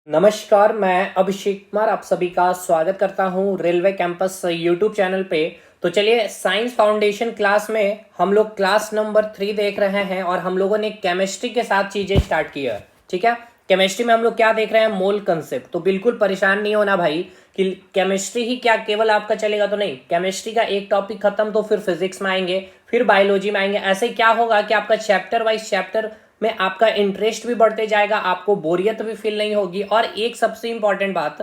नमस्कार, मैं अभिषेक कुमार आप सभी का स्वागत करता हूं रेलवे कैंपस यूट्यूब चैनल पे। तो चलिए, साइंस फाउंडेशन क्लास में हम लोग क्लास नंबर 3 देख रहे हैं और हम लोगों ने केमिस्ट्री के साथ चीज़ें स्टार्ट की है। ठीक है, केमिस्ट्री में हम लोग क्या देख रहे हैं? मोल कंसेप्ट। तो बिल्कुल परेशान नहीं होना भाई कि केमिस्ट्री ही क्या केवल आपका चलेगा, तो नहीं। केमिस्ट्री का एक टॉपिक खत्म तो फिर फिजिक्स में आएंगे, फिर बायोलॉजी में आएंगे। ऐसे क्या होगा कि आपका चैप्टर वाइज चैप्टर में आपका इंटरेस्ट भी बढ़ते जाएगा, आपको बोरियत भी फील नहीं होगी। और एक सबसे इंपॉर्टेंट बात,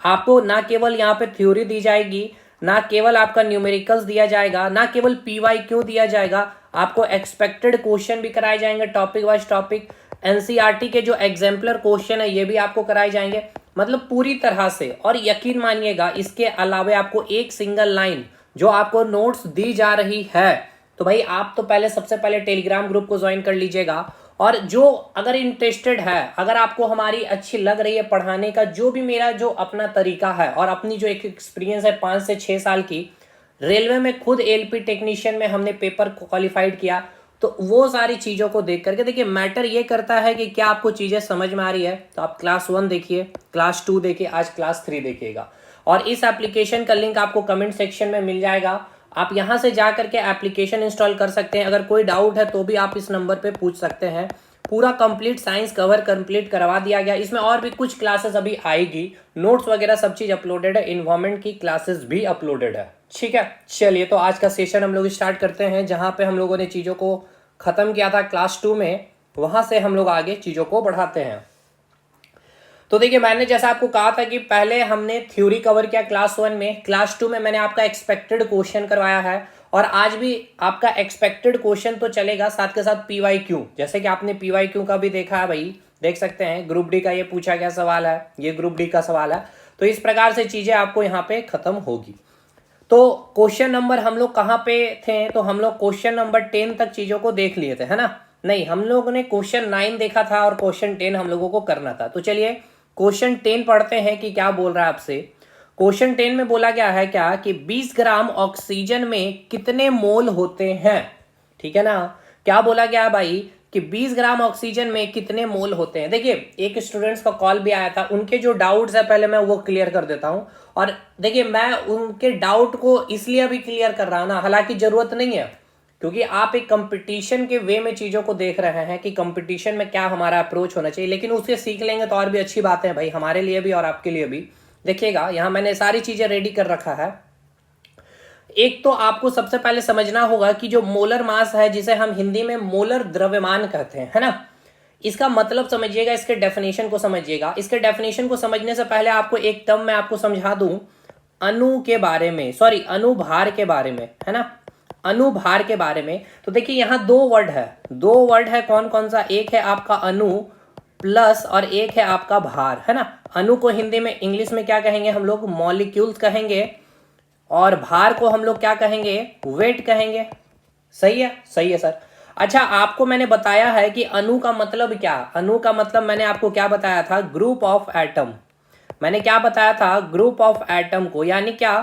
आपको ना केवल यहाँ पे थ्योरी दी जाएगी, ना केवल आपका न्यूमेरिकल्स दिया जाएगा, ना केवल पीवाई क्यू दिया जाएगा, आपको एक्सपेक्टेड क्वेश्चन भी कराए जाएंगे टॉपिक वाइज टॉपिक। एनसीईआरटी के जो एग्जाम्पलर क्वेश्चन है ये भी आपको कराए जाएंगे, मतलब पूरी तरह से। और यकीन मानिएगा, इसके अलावा आपको एक सिंगल लाइन जो आपको नोट्स दी जा रही है, तो भाई आप तो पहले सबसे पहले टेलीग्राम ग्रुप को ज्वाइन कर लीजिएगा। और जो अगर इंटरेस्टेड है, अगर आपको हमारी अच्छी लग रही है पढ़ाने का, जो भी मेरा जो अपना तरीका है और अपनी जो एक एक्सपीरियंस है 5 से 6 साल की, रेलवे में खुद एलपी टेक्नीशियन में हमने पेपर क्वालिफाइड किया। तो वो सारी चीज़ों को देख करके देखिए, मैटर ये करता है कि क्या आपको चीज़ें समझ में आ रही है। तो आप क्लास 1 देखिए, क्लास 2 देखिए, आज क्लास 3 देखिएगा। और इस एप्लीकेशन का लिंक आपको कमेंट सेक्शन में मिल जाएगा, आप यहां से जा करके एप्लीकेशन इंस्टॉल कर सकते हैं। अगर कोई डाउट है तो भी आप इस नंबर पे पूछ सकते हैं। पूरा कंप्लीट साइंस कवर कंप्लीट करवा दिया गया। इसमें और भी कुछ क्लासेस अभी आएगी, नोट्स वगैरह सब चीज अपलोडेड है, इन्वायरमेंट की क्लासेस भी अपलोडेड है। ठीक है, चलिए तो आज का सेशन हम लोग स्टार्ट करते हैं, जहां पे हम लोगों ने चीज़ों को ख़त्म किया था क्लास 2 में, वहां से हम लोग आगे चीज़ों को बढ़ाते हैं। तो देखिए, मैंने जैसा आपको कहा था कि पहले हमने थ्योरी कवर किया क्लास 1 में, क्लास 2 में मैंने आपका एक्सपेक्टेड क्वेश्चन करवाया है, और आज भी आपका एक्सपेक्टेड क्वेश्चन तो चलेगा, साथ के साथ पीवाई क्यू। जैसे कि आपने पीवाई क्यू का भी देखा है भाई, देख सकते हैं ग्रुप डी का ये पूछा गया सवाल है, ये ग्रुप डी का सवाल है। तो इस प्रकार से चीज़ें आपको यहाँ पे खत्म होगी। तो क्वेश्चन नंबर हम लोग कहाँ पे थे? तो हम लोग क्वेश्चन नंबर 10 तक चीज़ों को देख लिए थे, है ना? नहीं, हम लोगों ने क्वेश्चन 9 देखा था और क्वेश्चन 10 हम लोगों को करना था। तो चलिए क्वेश्चन 10 पढ़ते हैं कि क्या बोल रहा है आपसे। क्वेश्चन 10 में बोला गया है क्या कि 20 ग्राम ऑक्सीजन में कितने मोल होते हैं? ठीक है ना? क्या बोला गया है भाई कि 20 ग्राम ऑक्सीजन में कितने मोल होते हैं। देखिए, एक स्टूडेंट्स का कॉल भी आया था, उनके जो डाउट्स है पहले मैं वो क्लियर कर देता हूं। और देखिए, मैं उनके डाउट को इसलिए अभी क्लियर कर रहा हूं ना, हालांकि जरूरत नहीं है, क्योंकि आप एक कंपटीशन के वे में चीज़ों को देख रहे हैं कि कंपटीशन में क्या हमारा अप्रोच होना चाहिए। लेकिन उससे सीख लेंगे तो और भी अच्छी बात है भाई, हमारे लिए भी और आपके लिए भी। देखिएगा, यहाँ मैंने सारी चीज़ें रेडी कर रखा है। एक तो आपको सबसे पहले समझना होगा कि जो मोलर मास है, जिसे हम हिंदी में मोलर द्रव्यमान कहते हैं, है ना, इसका मतलब समझिएगा, इसके डेफिनेशन को समझिएगा। इसके डेफिनेशन को समझने से पहले आपको एक टर्म मैं आपको समझा दूं, अणु के बारे में, सॉरी अनुभार के बारे में, है ना, अनुभार के बारे में। तो देखिए, यहाँ दो वर्ड है, कौन कौन सा? एक है आपका अणु प्लस और एक है आपका भार, है ना। अणु को हिंदी में इंग्लिश में क्या कहेंगे हम लोग? मॉलिक्यूल्स कहेंगे। और भार को हम लोग क्या कहेंगे? वेट कहेंगे। सही है, सही है सर। अच्छा, आपको मैंने बताया है कि अणु का मतलब क्या? अणु का मतलब मैंने आपको क्या बताया था? Group of atom. मैंने क्या बताया था? ग्रुप ऑफ एटम को, यानी क्या?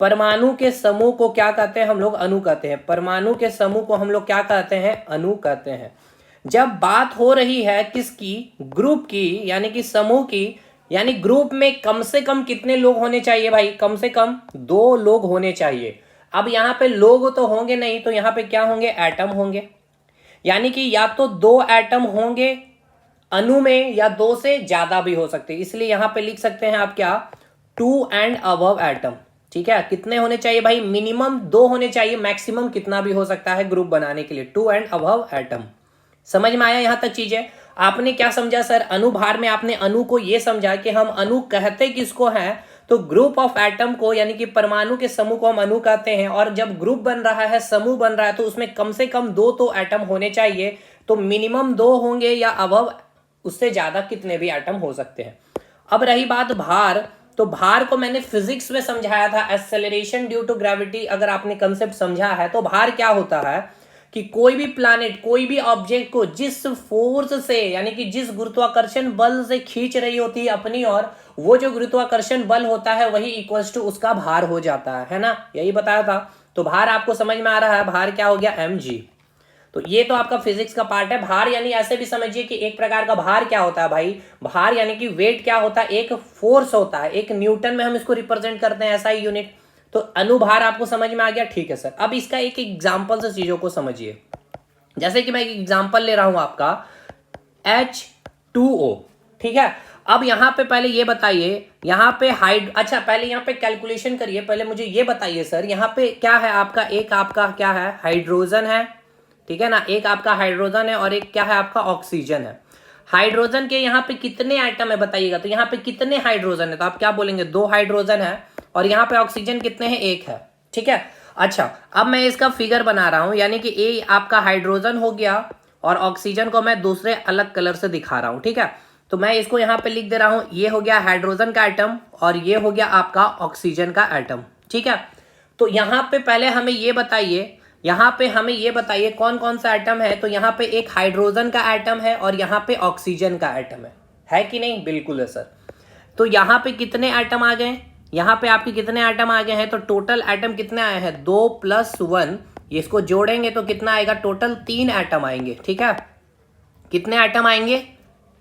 परमाणु के समूह को क्या कहते हैं हम लोग? अणु कहते हैं। परमाणु के समूह को हम लोग क्या कहते हैं? अणु कहते हैं। जब बात हो रही है किसकी? ग्रुप की, यानी कि समूह की, यानी ग्रुप में कम से कम कितने लोग होने चाहिए भाई? कम से कम 2 लोग होने चाहिए। अब यहां पे लोग तो होंगे नहीं, तो यहां पे क्या होंगे? एटम होंगे। यानी कि या तो 2 एटम होंगे अणु में, या 2 से ज्यादा भी हो सकते हैं। इसलिए यहां पे लिख सकते हैं आप क्या? 2 एंड अबव एटम। ठीक है, कितने होने चाहिए भाई? मिनिमम 2 होने चाहिए, मैक्सिमम कितना भी हो सकता है ग्रुप बनाने के लिए, 2 एंड अबव एटम। समझ में आया यहां तक चीजें? आपने क्या समझा सर? अनुभार में आपने अणु को यह समझा कि हम अणु कहते किसको हैं? तो ग्रुप ऑफ एटम को, यानी कि परमाणु के समूह को हम अणु कहते हैं। और जब ग्रुप बन रहा है, समूह बन रहा है, तो उसमें कम से कम 2 तो एटम होने चाहिए। तो मिनिमम 2 होंगे, या अबव उससे ज्यादा कितने भी एटम हो सकते हैं। अब रही बात भार, तो भार को मैंने फिजिक्स में समझाया था, एक्सेलरेशन ड्यू टू ग्रेविटी। अगर आपने कंसेप्ट समझा है तो भार क्या होता है कि कोई भी प्लैनेट, कोई भी ऑब्जेक्ट को जिस फोर्स से, यानी कि जिस गुरुत्वाकर्षण बल से खींच रही होती है अपनी ओर, वो जो गुरुत्वाकर्षण बल होता है वही इक्वल्स टू उसका भार हो जाता है ना। यही बताया था। तो भार आपको समझ में आ रहा है, भार क्या हो गया? mg। तो ये तो आपका फिजिक्स का पार्ट है। भार यानी ऐसे भी समझिए कि एक प्रकार का भार क्या होता है भाई, भार यानी कि वेट क्या होता है, एक फोर्स होता है, एक न्यूटन में हम इसको रिप्रेजेंट करते हैं, ऐसा ही यूनिट। तो अनुभार आपको समझ में आ गया, ठीक है सर। अब इसका एक एग्जाम्पल से चीजों को समझिए। जैसे कि मैं एक एग्जाम्पल ले रहा हूं आपका H2O, ठीक है। अब यहां पे पहले ये बताइए, यहां पे अच्छा पहले यहां पे कैलकुलेशन करिए। पहले मुझे ये बताइए सर, यहां पे क्या है आपका, एक आपका क्या है, हाइड्रोजन है, ठीक है ना, एक आपका हाइड्रोजन है और एक क्या है आपका ऑक्सीजन है। हाइड्रोजन के यहाँ पे कितने आइटम है बताइएगा, तो यहाँ पे कितने हाइड्रोजन है, तो आप क्या बोलेंगे, 2 हाइड्रोजन है। और यहाँ पे ऑक्सीजन कितने हैं, 1 है, ठीक है। अच्छा अब मैं इसका फिगर बना रहा हूं, यानी कि ये आपका हाइड्रोजन हो गया और ऑक्सीजन को मैं दूसरे अलग कलर से दिखा रहा हूं, ठीक है। तो मैं इसको यहाँ पे लिख दे रहा हूं, ये हो गया हाइड्रोजन का आइटम और ये हो गया आपका ऑक्सीजन का आइटम, ठीक है। तो यहाँ पे पहले हमें ये बताइए, यहाँ पे हमें ये बताइए कौन कौन सा आइटम है। तो यहाँ पे एक हाइड्रोजन का आइटम है और यहाँ पे ऑक्सीजन का आइटम है कि नहीं, बिल्कुल है सर। तो यहाँ पे कितने आइटम आ गए, यहाँ पे आपके कितने आइटम आ गए हैं, तो टोटल आइटम कितने आए हैं, 2 + 1, इसको जोड़ेंगे तो कितना आएगा, टोटल 3 आइटम आएंगे, ठीक है। कितने आइटम आएंगे,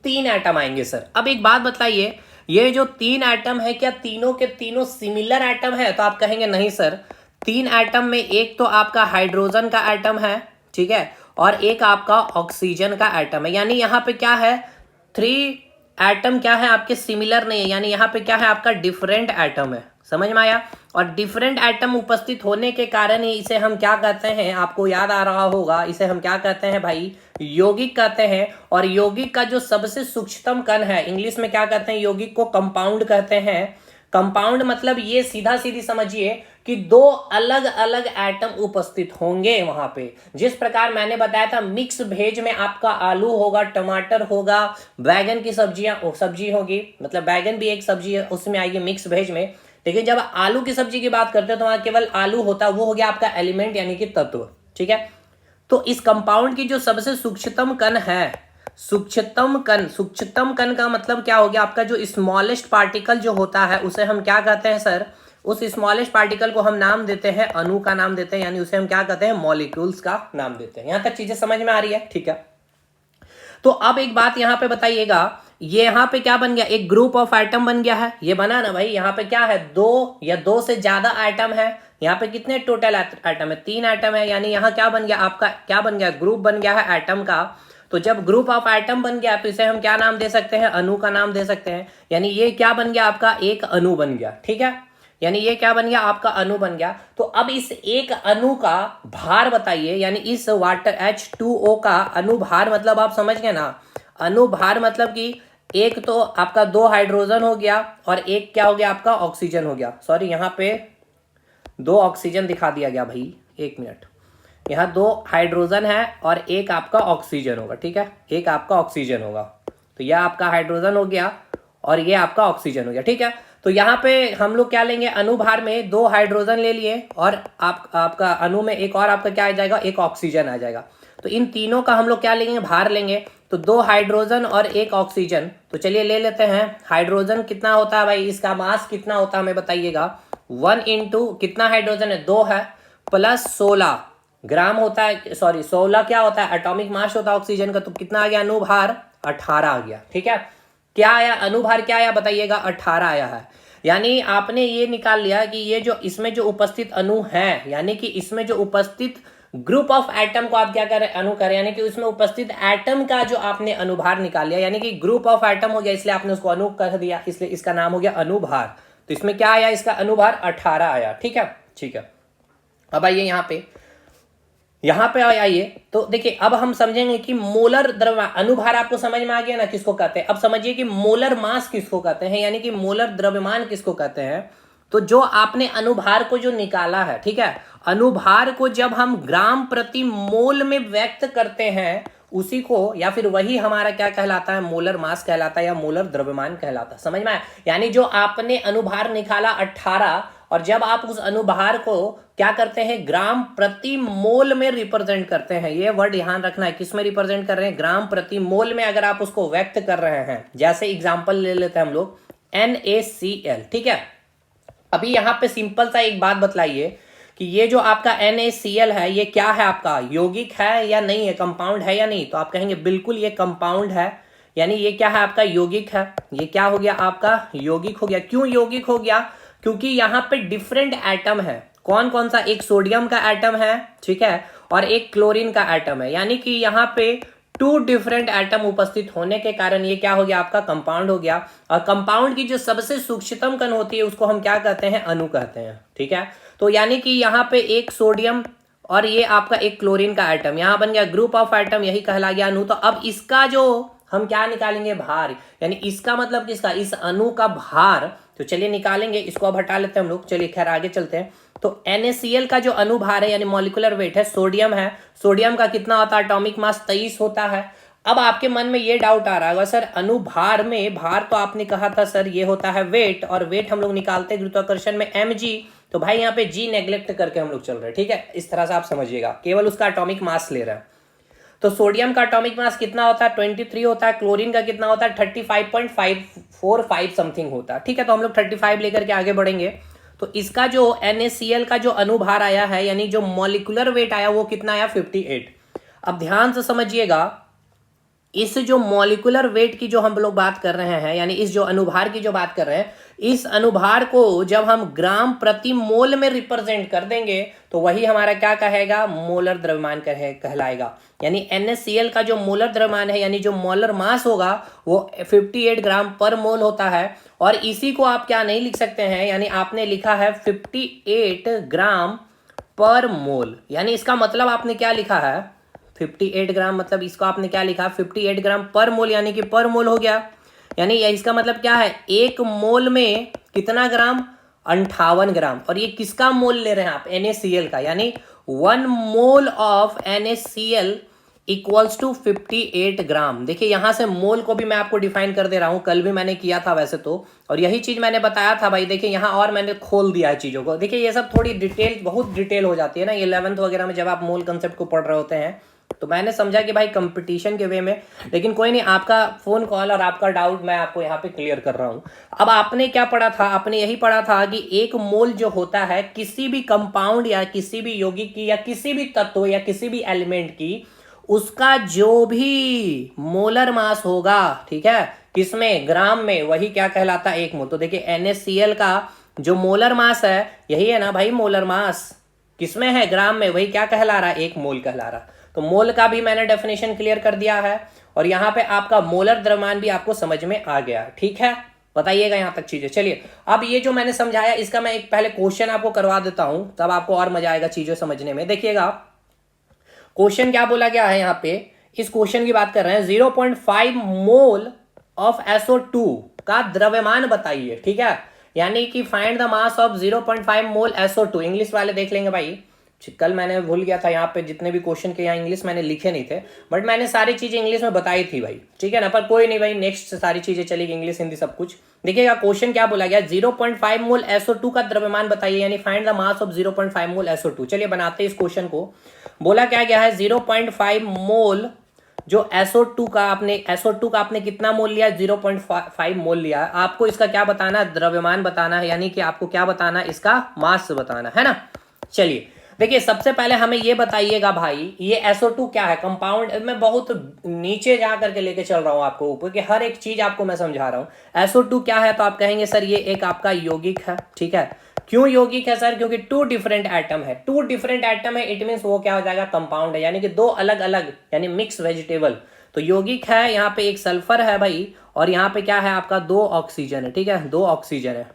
3 आइटम आएंगे सर। अब एक बात बताइए, ये जो 3 आइटम है क्या तीनों के तीनों सिमिलर आइटम है, तो आप कहेंगे नहीं सर, 3 आइटम में एक तो आपका हाइड्रोजन का आइटम है, ठीक है, और एक आपका ऑक्सीजन का आइटम है। यानी यहाँ पे क्या है, 3 आइटम क्या है आपके सिमिलर नहीं है, यानी यहाँ पे क्या है आपका डिफरेंट आइटम है, समझ में आया। और डिफरेंट आइटम उपस्थित होने के कारण ही इसे हम क्या कहते हैं, आपको याद आ रहा होगा, इसे हम क्या कहते हैं भाई, यौगिक कहते हैं। और यौगिक का जो सबसे सूक्ष्मतम कण है, इंग्लिश में क्या कहते हैं, यौगिक को कंपाउंड कहते हैं। कंपाउंड मतलब ये सीधा सीधी समझिए कि 2 अलग अलग एटम उपस्थित होंगे वहां पे। जिस प्रकार मैंने बताया था मिक्स वेज में आपका आलू होगा, टमाटर होगा, बैगन की सब्जी होगी, मतलब बैगन भी एक सब्जी है, उसमें आएगी मिक्स वेज में। लेकिन जब आलू की सब्जी की बात करते हैं तो वहां केवल आलू होता है, वो हो गया आपका एलिमेंट यानी कि तत्व, ठीक है। तो इस कंपाउंड की जो सबसे सूक्ष्मतम कण है, सूक्ष्मतम कण का मतलब क्या हो गया आपका, जो स्मॉलेस्ट पार्टिकल जो होता है उसे हम क्या कहते हैं सर, उस स्मॉलेस्ट पार्टिकल को हम नाम देते हैं, अणु का नाम देते हैं, यानी उसे हम क्या कहते हैं, मॉलिक्यूल्स का नाम देते हैं। यहां तक चीजें समझ में आ रही है, ठीक है। तो अब एक बात यहां पे बताइएगा, ये यहां पे क्या बन गया, एक ग्रुप ऑफ आइटम बन गया है, ये बना ना भाई। यहां पे क्या है, 2 या 2 से ज्यादा आइटम है। यहाँ पे कितने टोटल आइटम है, 3 आइटम है, यानी यहाँ क्या बन गया आपका, क्या बन गया, ग्रुप बन गया है आइटम का। तो जब ग्रुप ऑफ आइटम बन गया तो इसे हम क्या नाम दे सकते हैं, अणु का नाम दे सकते हैं। यानी ये क्या बन गया आपका, एक अणु बन गया, ठीक है। यानी ये क्या बन गया आपका, अणु बन गया। तो अब इस एक अणु का भार बताइए, यानी इस वाटर H2O का अणु भार, मतलब आप समझ गए ना, अणु भार मतलब कि एक तो आपका 2 हाइड्रोजन हो गया और एक क्या हो गया आपका ऑक्सीजन हो गया। सॉरी यहाँ पे 2 ऑक्सीजन दिखा दिया गया भाई, 1 मिनट। यहाँ 2 हाइड्रोजन है और एक आपका ऑक्सीजन होगा, ठीक है, एक आपका ऑक्सीजन होगा। तो यह आपका हाइड्रोजन हो गया और ये आपका ऑक्सीजन हो गया, ठीक है। तो यहाँ पे हम लोग क्या लेंगे, अनुभार में 2 हाइड्रोजन ले लिए और आपका अणु में एक और आपका क्या आ जाएगा, एक ऑक्सीजन आ जाएगा। तो इन तीनों का हम लोग क्या लेंगे, भार लेंगे। तो 2 हाइड्रोजन और एक ऑक्सीजन, तो चलिए ले लेते हैं। हाइड्रोजन कितना होता है भाई, इसका मास कितना होता है हमें बताइएगा। 1 इंटू कितना हाइड्रोजन है, 2 है, प्लस 16 ग्राम होता है, सॉरी 16 क्या होता है, एटॉमिक मास होता है ऑक्सीजन का। तो कितना आ गया, अनुभार 18 आ गया, ठीक है। क्या आया, अनुभार क्या आया बताइएगा, 18 आया है। यानी आपने ये निकाल लिया कि ये जो इसमें जो उपस्थित अणु है, यानी कि इसमें जो उपस्थित ग्रुप ऑफ एटम को आप क्या करें, अणु करें, यानी कि उसमें उपस्थित एटम का जो आपने अनुभार निकाल लिया, यानी कि ग्रुप ऑफ एटम हो गया, इसलिए आपने उसको अणु कर दिया, इसलिए इसका नाम हो गया अनुभार। तो इसमें क्या आया, इसका अनुभार 18 आया, ठीक है, ठीक है। अब आइए यहाँ पे आइए, तो देखिए अब हम समझेंगे कि मोलर द्रव्यमान, अनुभार आपको समझ में आ गया ना किसको कहते हैं। अब समझिए कि मोलर मास किसको कहते हैं, यानी कि मोलर द्रव्यमान किसको कहते हैं। तो जो आपने अनुभार को जो निकाला है, ठीक है, अनुभार को जब हम ग्राम प्रति मोल में व्यक्त करते हैं उसी को, या फिर वही हमारा क्या कहलाता है, मोलर मास कहलाता है या मोलर द्रव्यमान कहलाता है, समझ में आया। यानी जो आपने अनुभार निकाला 18, और जब आप उस अनुभार को क्या करते हैं, ग्राम प्रति मोल में रिप्रेजेंट करते हैं। ये वर्ड ध्यान रखना है, किस में रिप्रेजेंट कर रहे हैं, ग्राम प्रति मोल में अगर आप उसको व्यक्त कर रहे हैं। जैसे एग्जांपल ले लेते हैं हम लोग NaCl, ठीक है। अभी यहां पे सिंपल सा एक बात बतलाइए कि ये जो आपका NaCl है ये क्या है, आपका यौगिक है या नहीं है, कंपाउंड है या नहीं, तो आप कहेंगे बिल्कुल ये कंपाउंड है, यानी ये क्या है आपका यौगिक है। ये क्या हो गया आपका यौगिक हो गया। क्यों यौगिक हो गया, क्योंकि यहाँ पे डिफरेंट एटम है। कौन कौन सा, एक सोडियम का एटम है, ठीक है, और एक क्लोरीन का एटम है, यानी कि यहाँ पे 2 डिफरेंट एटम उपस्थित होने के कारण ये क्या हो गया आपका कंपाउंड हो गया। और कंपाउंड की जो सबसे सूक्ष्मतम कण होती है उसको हम क्या कहते हैं, अणु कहते हैं, ठीक है। तो यानी कि यहाँ पे एक सोडियम और ये आपका एक क्लोरीन का एटम, यहाँ बन गया ग्रुप ऑफ एटम, यही कहला गया अणु। तो अब इसका जो हम क्या निकालेंगे, भार, यानी इसका मतलब किसका, इस अणु का भार। तो चलिए निकालेंगे, इसको अब हटा लेते हैं हम लोग। चलिए खैर आगे चलते हैं। तो NaCl का जो अणुभार है यानी मॉलिक्यूलर वेट है, सोडियम है, सोडियम का कितना होता है, एटॉमिक मास 23 होता है। अब आपके मन में ये डाउट आ रहा होगा सर अणुभार में, भार तो आपने कहा था सर ये होता है वेट, और वेट हम लोग निकालते हैं गुरुत्वाकर्षण में mg, तो भाई यहाँ पे g नेग्लेक्ट करके हम लोग चल रहे हैं, ठीक है। इस तरह से आप समझिएगा, केवल उसका एटॉमिक मास ले रहा है। तो सोडियम का एटॉमिक मास कितना होता है, 23 होता है। क्लोरीन का कितना होता है, 35.545 समथिंग होता है, ठीक है। तो हम लोग 35 लेकर के आगे बढ़ेंगे। तो इसका जो NaCl का जो अणुभार आया है, यानी जो मॉलिक्यूलर वेट आया वो कितना आया, 58। अब ध्यान से समझिएगा, इस जो मॉलिक्यूलर वेट की जो हम लोग बात कर रहे हैं, यानी इस जो अणुभार की जो बात कर रहे हैं, इस अणुभार को जब हम ग्राम प्रति मोल में रिप्रेजेंट कर देंगे तो वही हमारा क्या कहेगा, मोलर द्रव्यमान कहलाएगा। यानी NaCl का जो मोलर द्रव्यमान है, यानी जो मोलर मास होगा वो 58 ग्राम पर मोल होता है। और इसी को आप क्या नहीं लिख सकते हैं, यानी आपने लिखा है 58 ग्राम पर मोल, यानी इसका मतलब आपने क्या लिखा है, 58 ग्राम, मतलब इसको आपने क्या लिखा, 58 ग्राम पर मोल, यानी कि पर मोल हो गया। यानी इसका मतलब क्या है, एक मोल में कितना ग्राम, 58 ग्राम। और ये किसका मोल ले रहे हैं आप, NaCl का, यानी 1 mole of NaCl equals to 58 gram. देखिए यहां से मोल को भी मैं आपको डिफाइन कर दे रहा हूं, कल भी मैंने किया था वैसे तो, और यही चीज मैंने बताया था भाई। देखिए यहां और मैंने खोल दिया है चीजों को। देखिए ये सब थोड़ी डिटेल, बहुत डिटेल हो जाती है ना 11th वगैरह में जब आप मोल कंसेप्ट को पढ़ रहे होते हैं। तो मैंने समझा कि भाई कंपटीशन के वे में, लेकिन कोई नहीं, आपका फोन कॉल और आपका डाउट मैं आपको यहाँ पे क्लियर कर रहा हूँ। अब आपने क्या पढ़ा था, आपने यही पढ़ा था कि एक मोल जो होता है किसी भी कंपाउंड या किसी भी यौगिक की या किसी भी तत्व या किसी भी एलिमेंट की, उसका जो भी मोलर मास होगा, ठीक है, किसमें, ग्राम में, वही क्या कहलाता है, एक मोल। तो देखिए NaCl का जो मोलर मास है, यही है ना भाई मोलर मास, किसमें है, ग्राम में, वही क्या कहला रहा है, एक मोल कहला रहा। तो मोल का भी मैंने डेफिनेशन क्लियर कर दिया है, और यहाँ पे आपका मोलर द्रव्यमान भी आपको समझ में आ गया, ठीक है। बताइएगा यहाँ तक चीजें। चलिए अब ये जो मैंने समझाया इसका मैं एक पहले क्वेश्चन आपको करवा देता हूं, तब आपको और मजा आएगा चीजें समझने में। देखिएगा क्वेश्चन क्या बोला गया है यहाँ पे, इस क्वेश्चन की बात कर रहे हैं, 0.5 मोल ऑफ SO2 का द्रव्यमान बताइए, ठीक है। यानी कि find the mass of 0.5 mole SO2। English वाले देख लेंगे भाई, कल मैंने भूल गया था यहाँ पे जितने भी क्वेश्चन के यहाँ इंग्लिश मैंने लिखे नहीं थे, बट मैंने सारी चीजें इंग्लिश में बताई थी भाई, ठीक है ना। पर कोई नहीं भाई, नेक्स्ट सारी चीजें चलेगी, इंग्लिश हिंदी सब कुछ। देखिएगा क्वेश्चन क्या बोला गया, 0.5 मोल SO2 का द्रव्यमान बताइए, यानी find the mass of 0.5 mole SO2। चलिए बनाते हैं इस क्वेश्चन को। बोला क्या गया है, 0.5 मोल जो SO2 का आपने कितना मोल लिया, 0.5 मोल लिया। आपको इसका क्या बताना है, द्रव्यमान बताना है, यानी कि आपको क्या बताना है, इसका मास बताना है ना। चलिए देखिए सबसे पहले हमें ये बताइएगा भाई, ये SO2 क्या है, कंपाउंड। मैं बहुत नीचे जा करके लेके चल रहा हूं आपको ऊपर, कि हर एक चीज आपको मैं समझा रहा हूं। SO2 क्या है, तो आप कहेंगे सर ये एक आपका यौगिक है, ठीक है। क्यों यौगिक है सर, क्योंकि 2 डिफरेंट एटम है, 2 डिफरेंट एटम है, इट मीन्स वो क्या हो जाएगा, कंपाउंड है, यानी कि 2 अलग अलग, यानी मिक्स वेजिटेबल। तो यौगिक है, यहाँ पे एक सल्फर है भाई, और यहाँ पे क्या है आपका 2 ऑक्सीजन है, ठीक है, 2 ऑक्सीजन है।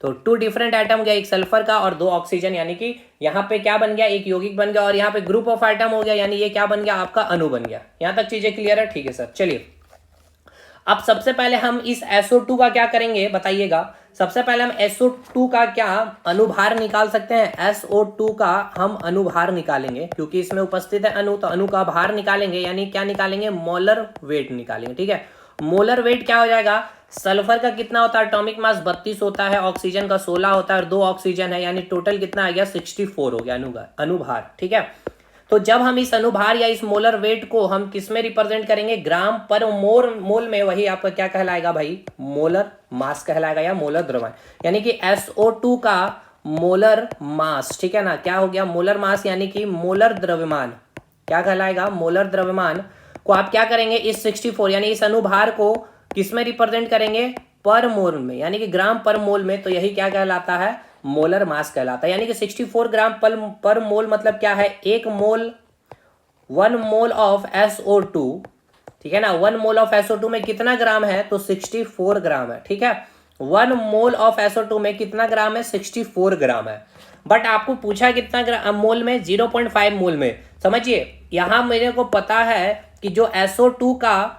तो 2 डिफरेंट एटम गया, एक सल्फर का और 2 ऑक्सीजन, यानी कि यहाँ पे क्या बन गया, एक यौगिक बन गया, और यहाँ पे ग्रुप ऑफ एटम हो गया, यानी ये क्या बन गया, आपका अणु बन गया। यहाँ तक चीजें क्लियर है, ठीक है सर। चलिए अब सबसे पहले हम इस SO2 का क्या करेंगे बताइएगा। सबसे पहले हम SO2 का क्या अणुभार निकाल सकते हैं, SO2 का हम अणुभार निकालेंगे, क्योंकि इसमें उपस्थित है अणु, तो अणु का भार निकालेंगे, यानी क्या निकालेंगे, मोलर वेट निकालेंगे, ठीक है। मोलर वेट क्या हो जाएगा, सल्फर का कितना होता है, एटॉमिक मास 32 होता है, ऑक्सीजन का 16 होता है, और 2 ऑक्सीजन है, यानी टोटल कितना आ गया, 64 हो गया अणुभार, ठीक है। तो जब हम इस अणुभार या इस मोलर वेट को हम किस में रिप्रेजेंट करेंगे, ग्राम पर मोल में, वही आपका क्या कहलाएगा भाई, मोलर मास कहलाएगा या मोलर द्रव्यमान। यानी कि SO2 का मोलर मास, ठीक है ना। क्या हो गया मोलर मास, यानी कि मोलर द्रव्यमान। क्या कहलाएगा, मोलर द्रव्यमान को आप क्या करेंगे, इस 64 यानी इस अनुभार को किस में रिप्रेजेंट करेंगे, पर मोल में, यानी कि ग्राम पर मोल में। तो यही क्या कहलाता है, मोलर मास कहलाता है। यानी कि 64 ग्राम पर मोल मतलब क्या है, एक मोल, 1 मोल ऑफ SO2, ठीक है ना। 1 मोल ऑफ SO2 में कितना ग्राम है, तो 64 ग्राम है, ठीक है। 1 मोल ऑफ SO2 में कितना ग्राम है, 64 ग्राम है। बट आपको पूछा कितना ग्राम मोल में, 0.5 मोल में। समझिए यहां मेरे को पता है कि जो SO2 का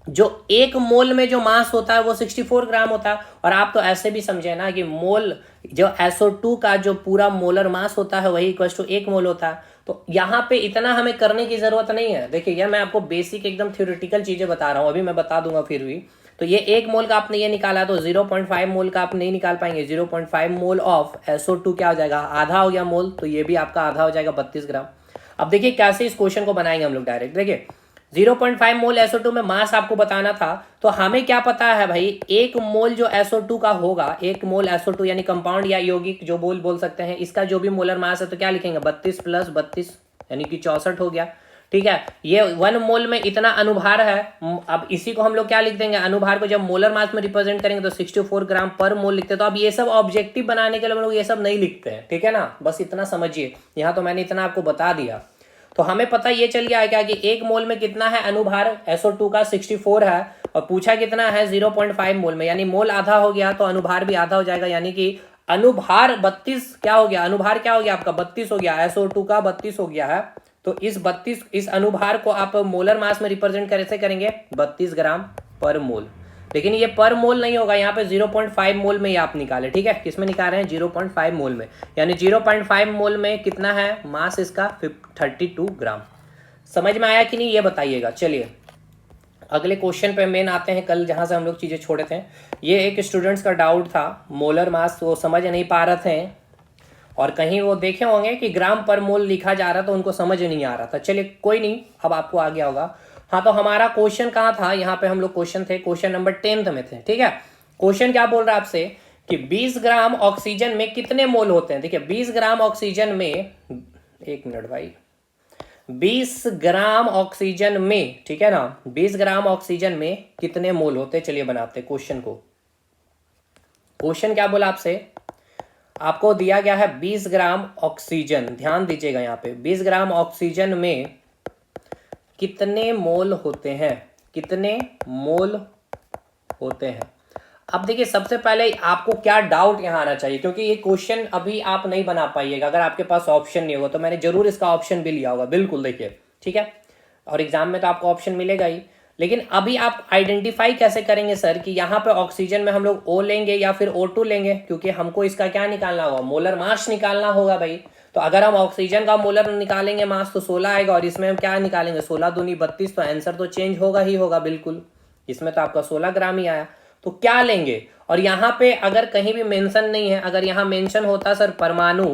जो एक मोल में जो मास होता है वो 64 ग्राम होता है। और आप तो ऐसे भी समझे ना कि मोल जो SO2 का जो पूरा मोलर मास होता है वही इक्वल टू 1 मोल होता है। तो यहाँ पे इतना हमें करने की जरूरत नहीं है। देखिए यार मैं आपको बेसिक एकदम थ्योरेटिकल चीजें बता रहा हूँ, अभी मैं बता दूंगा फिर भी। तो ये 1 मोल का आपने ये निकाला, तो 0.5 मोल का आप नहीं निकाल पाएंगे। 0.5 मोल ऑफ SO2 क्या हो जाएगा, आधा हो गया मोल, तो ये भी आपका आधा हो जाएगा 32 ग्राम। अब देखिए कैसे इस क्वेश्चन को बनाएंगे हम लोग डायरेक्ट। देखिए 0.5 मोल SO2 में मास आपको बताना था, तो हमें क्या पता है भाई, एक मोल जो SO2 का होगा, एक मोल SO2 यानी कंपाउंड या यौगिक जो बोल सकते हैं, इसका जो भी मोलर मास है तो क्या लिखेंगे, 32 प्लस 32 यानी कि 64 हो गया, ठीक है। ये 1 मोल में इतना अनुभार है। अब इसी को हम लोग क्या लिख देंगे, अनुभार को जब मोलर मास में रिप्रेजेंट करेंगे तो 64 ग्राम पर मोल लिखते हैं। तो अब ये सब ऑब्जेक्टिव बनाने के लिए हम लोग ये सब नहीं लिखते हैं, ठीक है ना। बस इतना समझिए, यहाँ तो मैंने इतना आपको बता दिया। तो हमें पता ये चल गया है क्या कि एक मोल में कितना है अनुभार, SO2 का 64 है, और पूछा कितना है 0.5 मोल में, यानी मोल आधा हो गया तो अनुभार भी आधा हो जाएगा। यानी कि अनुभार 32 क्या हो गया, अनुभार क्या हो गया आपका 32 हो गया, SO2 का 32 हो गया है। तो इस अनुभार को आप मोलर मास में रिप्रेजेंट कैसे करेंगे, 32 ग्राम पर मोल। लेकिन ये पर मोल नहीं होगा, यहाँ पे 0.5 मोल में ही आप निकाले, ठीक है। किस में निकाल रहे हैं, 0.5 मोल में। यानी 0.5 मोल में कितना है मास इसका, 32 ग्राम। समझ में आया कि नहीं ये बताइएगा। चलिए अगले क्वेश्चन पे मेन आते हैं, कल जहां से हम लोग चीजें छोड़े थे। ये एक स्टूडेंट्स का डाउट था, मोलर मास वो समझ नहीं पा रहे थे, और कहीं वो देखे होंगे कि ग्राम पर मोल लिखा जा रहा तो उनको समझ नहीं आ रहा था। चलिए कोई नहीं, अब आपको आ गया होगा। हाँ तो हमारा क्वेश्चन कहाँ था, यहाँ पे हम लोग क्वेश्चन थे, क्वेश्चन नंबर 10th में थे, ठीक है। क्वेश्चन क्या बोल रहा है आपसे कि 20 ग्राम ऑक्सीजन में कितने मोल होते हैं। देखिए 20 ग्राम ऑक्सीजन में, एक मिनट भाई, 20 ग्राम ऑक्सीजन में, ठीक है ना, 20 ग्राम ऑक्सीजन में कितने मोल होते हैं। चलिए बनाते क्वेश्चन को। क्वेश्चन क्या बोला आपसे, आपको दिया गया है 20 ग्राम ऑक्सीजन, ध्यान दीजिएगा यहाँ पे, 20 ग्राम ऑक्सीजन में कितने मोल होते हैं, कितने मोल होते हैं। अब देखिए सबसे पहले आपको क्या डाउट यहाँ आना चाहिए, क्योंकि ये क्वेश्चन अभी आप नहीं बना पाइएगा अगर आपके पास ऑप्शन नहीं होगा। तो मैंने जरूर इसका ऑप्शन भी लिया होगा, बिल्कुल देखिए, ठीक है। और एग्जाम में तो आपको ऑप्शन मिलेगा ही, लेकिन अभी आप आइडेंटिफाई कैसे करेंगे सर कि यहाँ पे ऑक्सीजन में हम लोग O लेंगे या फिर O2 लेंगे, क्योंकि हमको इसका क्या निकालना होगा, मोलर मास निकालना होगा भाई। तो अगर हम ऑक्सीजन का मोलर निकालेंगे मास तो 16 आएगा, और इसमें हम क्या निकालेंगे, 16 दूनी 32, तो आंसर तो चेंज होगा ही होगा बिल्कुल। इसमें तो आपका 16 ग्राम ही आया, तो क्या लेंगे। और यहाँ पे अगर कहीं भी मेंशन नहीं है, अगर यहाँ मेंशन होता सर परमाणु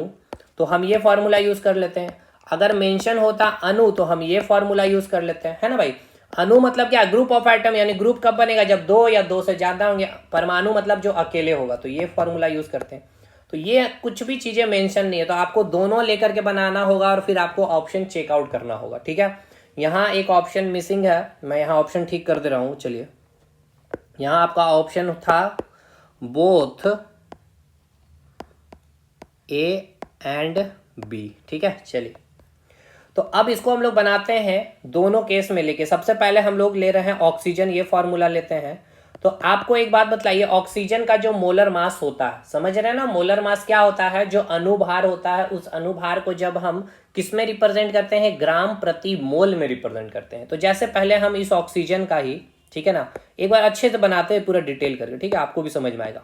तो हम ये फॉर्मूला यूज कर लेते हैं, अगर मेंशन होता अणु तो हम ये फॉर्मूला यूज कर लेते हैं, है ना भाई। अणु मतलब क्या, ग्रुप ऑफ एटम, यानी ग्रुप कब बनेगा, जब 2 या 2 से ज्यादा होंगे। परमाणु मतलब जो अकेले होगा, तो ये फॉर्मूला यूज करते हैं। तो ये कुछ भी चीजें मेंशन नहीं है, तो आपको दोनों लेकर के बनाना होगा और फिर आपको ऑप्शन चेकआउट करना होगा, ठीक है। यहाँ एक ऑप्शन मिसिंग है, मैं यहाँ ऑप्शन ठीक कर दे रहा हूँ। चलिए यहाँ आपका ऑप्शन था बोथ A एंड B, ठीक है। चलिए तो अब इसको हम लोग बनाते हैं दोनों केस में लेके। सबसे पहले हम लोग ले रहे हैं ऑक्सीजन, ये फॉर्मूला लेते हैं। तो आपको एक बात बतलाइए, ऑक्सीजन का जो मोलर मास होता है, समझ रहे हैं ना, मोलर मास क्या होता है, जो अनुभार होता है, उस अनुभार को जब हम किस में रिप्रेजेंट करते हैं, ग्राम प्रति मोल में रिप्रेजेंट करते हैं। तो जैसे पहले हम इस ऑक्सीजन का ही, ठीक है ना, एक बार अच्छे से बनाते हैं पूरा डिटेल करके, ठीक है, आपको भी समझ में आएगा।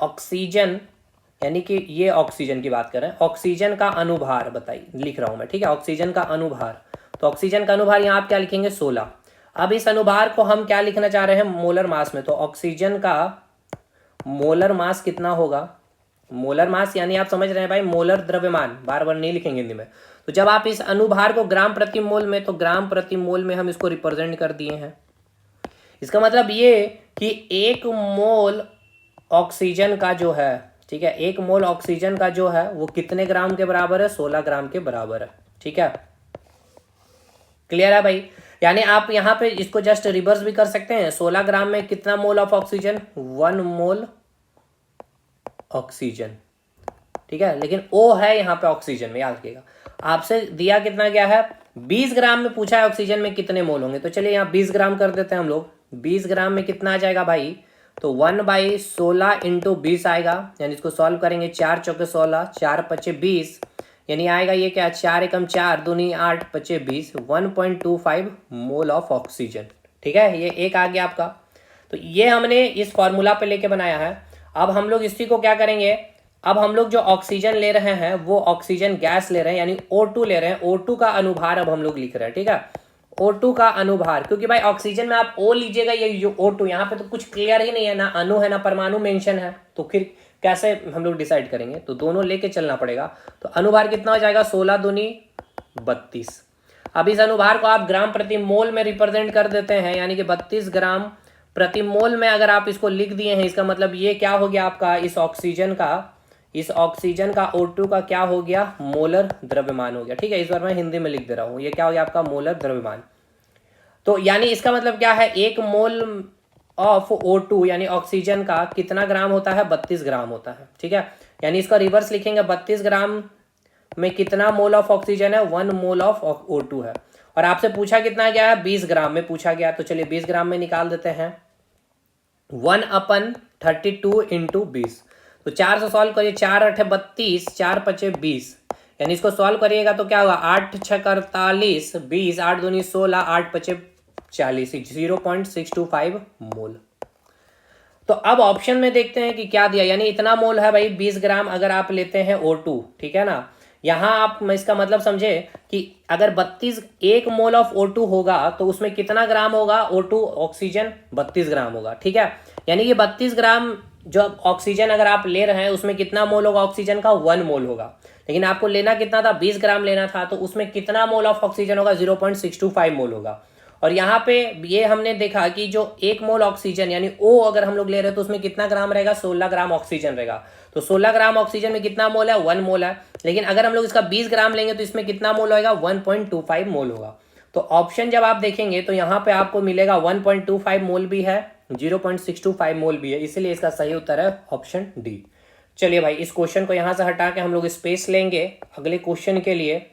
ऑक्सीजन यानी कि ये ऑक्सीजन की बात कर रहे हैं, ऑक्सीजन का अनुभार बताइए, लिख रहा हूं मैं, ठीक है, ऑक्सीजन का अनुभार। तो ऑक्सीजन का अनुभार यहाँ आप क्या लिखेंगे, 16। अब इस अनुभार को हम क्या लिखना चाह रहे हैं, मोलर मास में। तो ऑक्सीजन का मोलर मास कितना होगा, मोलर मास यानी आप समझ रहे हैं भाई, मोलर द्रव्यमान, बार बार नहीं लिखेंगे हिंदी में। तो जब आप इस अनुभार को ग्राम प्रति मोल में, तो ग्राम प्रति मोल में हम इसको रिप्रेजेंट कर दिए हैं। इसका मतलब ये कि 1 मोल ऑक्सीजन का जो है, ठीक है। 1 मोल ऑक्सीजन का जो है वो कितने ग्राम के बराबर है? 16 ग्राम के बराबर है। ठीक है, क्लियर है भाई। यानी आप यहाँ पे इसको जस्ट रिवर्स भी कर सकते हैं। 16 ग्राम में कितना मोल ऑफ ऑक्सीजन? 1 mole oxygen. ठीक है, लेकिन ओ है यहाँ पे ऑक्सीजन में, याद रखिएगा। आपसे दिया कितना गया है? 20 ग्राम में पूछा है ऑक्सीजन में कितने मोल होंगे। तो चलिए यहाँ 20 ग्राम कर देते हैं हम लोग। 20 ग्राम में कितना आ जाएगा भाई? तो 1/16 इंटू 20 आएगा, यानी इसको सॉल्व करेंगे। 4 चौके 16, 4 पचे 20, यानी आएगा ये क्या? 4 एकम 4, दूनी 8, पचे 20, 1.25 मोल ऑफ ऑक्सीजन। ठीक है, ये एक आ गया आपका। तो ये हमने इस फॉर्मूला पे लेके बनाया है। अब हम लोग इसी को क्या करेंगे? अब हम लोग जो ऑक्सीजन ले रहे हैं वो ऑक्सीजन गैस ले रहे हैं, यानी O2 ले रहे हैं। O2 का अनुभार अब हम लोग लिख रहे हैं। ठीक है, O2 का अनुभार, क्योंकि भाई ऑक्सीजन में आप O लीजिएगा, ये O2 यहाँ पे तो कुछ क्लियर ही नहीं है, ना अणु है ना परमाणु मेंशन है, तो फिर कैसे हम लोग डिसाइड करेंगे? तो दोनों लेके चलना पड़ेगा। तो अनुभार कितना हो जाएगा? 16 दूनी 32। अब इस अनुभार को आप ग्राम प्रति मोल में रिप्रेजेंट कर देते हैं, यानी कि 32 ग्राम प्रति मोल में अगर आप इसको लिख दिए हैं, इसका मतलब ये क्या हो गया आपका? इस ऑक्सीजन का O2 का क्या हो गया? मोलर द्रव्यमान हो गया। ठीक है, इस बार मैं हिंदी में लिख दे रहा हूं, ये क्या हो गया आपका? मोलर द्रव्यमान। तो यानी इसका मतलब क्या है? 1 मोल ऑफ O2 यानी ऑक्सीजन का कितना ग्राम होता है? 32 ग्राम होता है। ठीक है, यानी इसका रिवर्स लिखेंगे, 32 ग्राम में कितना मोल ऑफ ऑक्सीजन है? 1 मोल ऑफ O2 है। और आपसे पूछा कितना गया है? 20 ग्राम में पूछा गया। तो चलिए 20 ग्राम में निकाल देते हैं। 1/32 इंटू 20, तो 4 से सॉल्व करिए। 4 8 32, 4 पचे 20, यानी इसको सॉल्व करिएगा तो क्या होगा? 8 6 48, 20, 8 दूनी 16, 8 पचे 40, 0.625 मोल। तो अब ऑप्शन में देखते हैं कि क्या दिया, यानी इतना मोल है भाई 20 ग्राम अगर आप लेते हैं O2। ठीक है ना, यहाँ आप इसका मतलब समझे कि अगर 1 मोल ऑफ O2 होगा तो उसमें कितना ग्राम होगा? O2 ऑक्सीजन 32 ग्राम होगा। ठीक है, यानी कि 32 ग्राम जो ऑक्सीजन अगर आप ले रहे हैं उसमें कितना मोल होगा ऑक्सीजन का? 1 मोल होगा। लेकिन आपको लेना कितना था? 20 ग्राम लेना था, तो उसमें कितना मोल ऑफ ऑक्सीजन होगा? 0.625 मोल होगा। और यहाँ पे ये हमने देखा कि जो 1 मोल ऑक्सीजन यानी O अगर हम लोग ले रहे हैं तो उसमें कितना ग्राम रहेगा? 16 ग्राम ऑक्सीजन रहेगा। तो 16 ग्राम ऑक्सीजन में कितना मोल है? 1 मोल है। लेकिन अगर हम लोग इसका 20 ग्राम लेंगे तो इसमें कितना मोल होगा? 1.25 मोल होगा। तो ऑप्शन जब आप देखेंगे तो यहाँ पे आपको मिलेगा 1.25 मोल भी है, 0.625 मोल भी है, इसीलिए इसका सही उत्तर है ऑप्शन डी। चलिए भाई, इस क्वेश्चन को यहाँ से हटा के हम लोग स्पेस लेंगे अगले क्वेश्चन के लिए।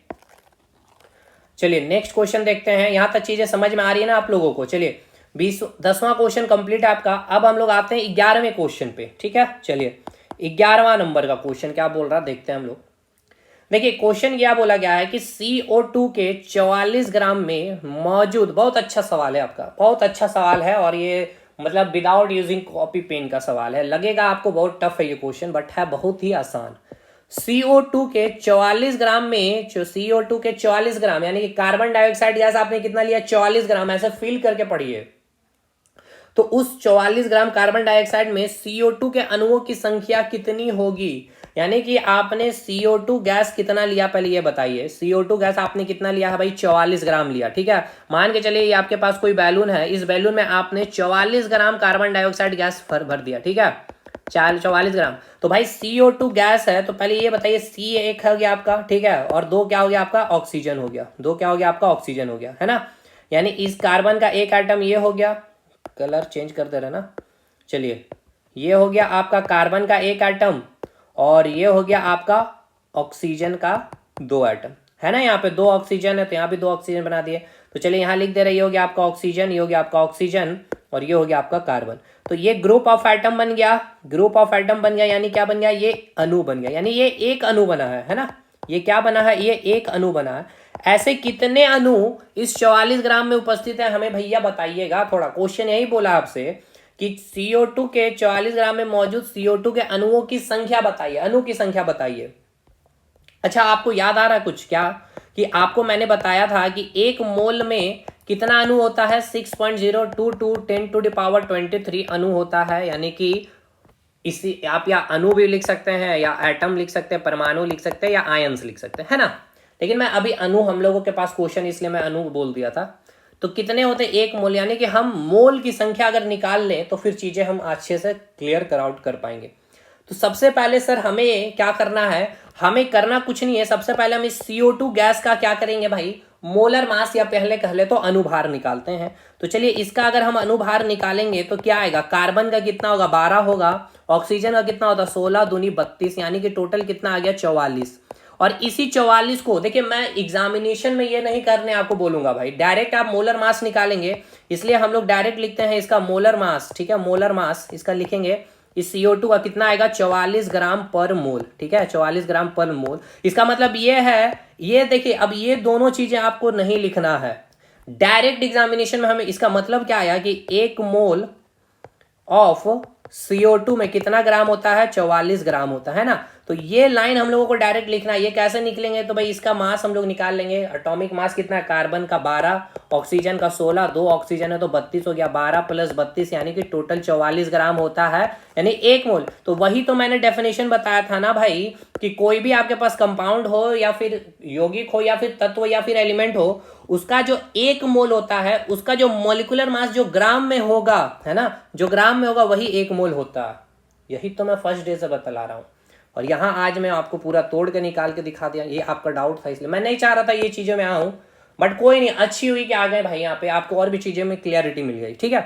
चलिए नेक्स्ट क्वेश्चन देखते हैं। यहां तक चीजें समझ में आ रही है ना आप लोगों को? चलिए 10वां क्वेश्चन कंप्लीट है आपका। अब हम लोग आते हैं 11वें क्वेश्चन पे। ठीक है, चलिए 11वां नंबर का क्वेश्चन क्या बोल रहा देखते हैं हम लोग। देखिए क्वेश्चन क्या बोला गया है कि CO2 के 44 ग्राम में मौजूद, बहुत अच्छा सवाल है आपका, बहुत अच्छा सवाल है, और ये मतलब विदाउट यूजिंग कॉपी पेन का सवाल है। लगेगा आपको बहुत टफ है ये क्वेश्चन, बट है बहुत ही आसान। CO2 के 44 ग्राम में, जो CO2 के 44 ग्राम यानी कि कार्बन डाइऑक्साइड गैस आपने कितना लिया? 44 ग्राम। ऐसे फील करके पढ़िए। तो उस 44 ग्राम कार्बन डाइऑक्साइड में CO2 के अणुओं की संख्या कितनी होगी? यानी कि आपने CO2 गैस कितना लिया, पहले ये बताइए। CO2 गैस आपने कितना लिया है भाई? 44 ग्राम लिया। ठीक है, मान के चलिए ये आपके पास कोई बैलून है, इस बैलून में आपने 44 ग्राम कार्बन डाइऑक्साइड गैस भर दिया। ठीक है, 44 ग्राम। तो भाई CO2 गैस है, तो पहले ये बताइए C एक हो गया आपका, ठीक है, और 2 क्या हो गया आपका? ऑक्सीजन हो गया। 2 क्या हो गया आपका? ऑक्सीजन हो गया, है ना। यानी इस कार्बन का एक आइटम ये हो गया, कलर चेंज कर दे रहे ना। चलिए ये हो गया आपका कार्बन का एक आइटम, और ये हो गया आपका ऑक्सीजन का 2 आइटम, है ना। यहाँ पे 2 ऑक्सीजन है तो यहाँ भी 2 ऑक्सीजन बना दिए। तो चलिए यहाँ लिख दे रहे, ये हो गया आपका ऑक्सीजन, ये हो गया आपका ऑक्सीजन, और ये हो गया आपका कार्बन। तो ये ग्रुप ऑफ एटम बन गया, ग्रुप ऑफ एटम बन गया, यानी क्या बन गया? ये अणु बन गया, यानी ये एक अणु बना है ना। ये क्या बना है? ये एक अणु बना है। ऐसे कितने अणु इस 44 ग्राम में उपस्थित है, हमें भैया बताइएगा। थोड़ा क्वेश्चन यही बोला आपसे कि CO2 के 44 ग्राम में मौजूद CO2 के अणुओं की संख्या बताइए, अणु की संख्या बताइए। अच्छा, आपको याद आ रहा है कुछ क्या कि आपको मैंने बताया था कि 1 मोल में कितना अणु होता है? 6.022 10⁻23 अणु होता है। यानी कि इसी आप या अणु भी लिख सकते हैं, या एटम लिख सकते हैं, परमाणु लिख सकते हैं, या आयंस लिख सकते हैं, है ना। लेकिन मैं अभी अणु, हम लोगों के पास क्वेश्चन इसलिए मैं अणु बोल दिया था। तो कितने होते? 1 मोल, यानी कि हम मोल की संख्या अगर निकाल लें तो फिर चीजें हम अच्छे से क्लियर कर आउट कर पाएंगे। तो सबसे पहले सर हमें क्या करना है, हमें करना कुछ नहीं है, सबसे पहले हम इस CO2 गैस का क्या करेंगे भाई, मोलर मास या पहले कह ले तो अनुभार निकालते हैं। तो चलिए इसका अगर हम अनुभार निकालेंगे तो क्या आएगा, कार्बन का कितना होगा 12 होगा, ऑक्सीजन का कितना होता 16 दूनी 32, यानी कि टोटल कितना आ गया 44। और इसी 44 को देखिए, मैं एग्जामिनेशन में ये नहीं करने आपको बोलूंगा भाई, डायरेक्ट आप मोलर मास निकालेंगे, इसलिए हम लोग डायरेक्ट लिखते हैं इसका मोलर मास। ठीक है, मोलर मास इसका लिखेंगे, इस CO2 का कितना आएगा 44 ग्राम पर मोल। ठीक है, 44 ग्राम पर मोल। इसका मतलब ये है, ये देखिए अब ये दोनों चीजें आपको नहीं लिखना है, डायरेक्ट एग्जामिनेशन में हमें इसका मतलब क्या आया कि 1 मोल ऑफ CO2 में कितना ग्राम होता है 44 ग्राम होता है ना। तो ये लाइन हम लोगों को डायरेक्ट लिखना है। ये कैसे निकलेंगे, तो भाई इसका मास हम लोग निकाल लेंगे, एटॉमिक मास कितना है, कार्बन का 12, ऑक्सीजन का 16, 2 ऑक्सीजन है तो 32 हो गया, 12 + 32 यानी कि टोटल 44 ग्राम होता है, यानी 1 मोल। तो वही तो मैंने डेफिनेशन बताया था ना भाई, कि कोई भी आपके पास कंपाउंड हो या फिर यौगिक हो या फिर तत्व या फिर एलिमेंट हो, उसका जो 1 मोल होता है, उसका जो मॉलिक्यूलर मास जो ग्राम में होगा, है ना, जो ग्राम में होगा वही 1 मोल होता है। यही तो मैं फर्स्ट डे से बतला रहा हूं, और यहाँ आज मैं आपको पूरा तोड़ के निकाल के दिखा दिया। ये आपका डाउट था, इसलिए मैं नहीं चाह रहा था ये चीज़ों में आऊँ, बट कोई नहीं, अच्छी हुई कि आ गए भाई, यहाँ पे आपको और भी चीज़ों में क्लियरिटी मिल गई। ठीक है,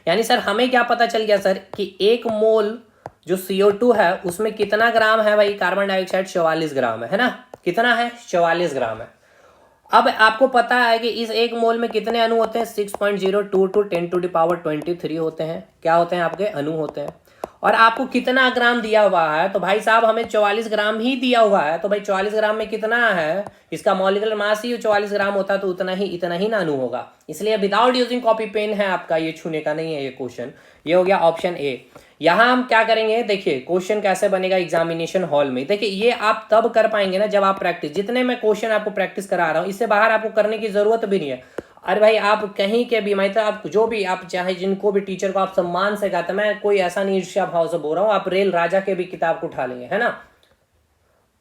यानी सर हमें क्या पता चल गया सर कि 1 मोल जो CO2 है उसमें कितना ग्राम है भाई, कार्बन डाइऑक्साइड 44 ग्राम है ना, कितना है 44 ग्राम है। अब आपको पता है कि इस 1 मोल में कितने अणु होते हैं, 6.022 10⁻23 होते हैं, क्या होते हैं आपके अणु होते हैं। और आपको कितना ग्राम दिया हुआ है, तो भाई साहब हमें 44 ग्राम ही दिया हुआ है, तो भाई 44 ग्राम में कितना है, इसका मॉलिक्यूलर मास ही 44 ग्राम होता है, तो इतना ही ना अणु होगा। इसलिए विदाउट यूजिंग कॉपी पेन है आपका, ये छूने का नहीं है ये क्वेश्चन। ये हो गया ऑप्शन ए। यहां हम क्या करेंगे, देखिए क्वेश्चन कैसे बनेगा एग्जामिनेशन हॉल में। देखिए ये आप तब कर पाएंगे ना जब आप प्रैक्टिस, जितने मैं क्वेश्चन आपको प्रैक्टिस करा रहा हूं, इससे बाहर आपको करने की जरूरत भी नहीं है। अरे भाई आप कहीं के भी, मैं तो आप जो भी, आप चाहे जिनको भी टीचर को आप सम्मान से कहते हैं, मैं कोई ऐसा नहीं ईर्ष्या भाव से बोल रहा हूँ, आप रेल राजा के भी किताब को उठा लेंगे, है ना,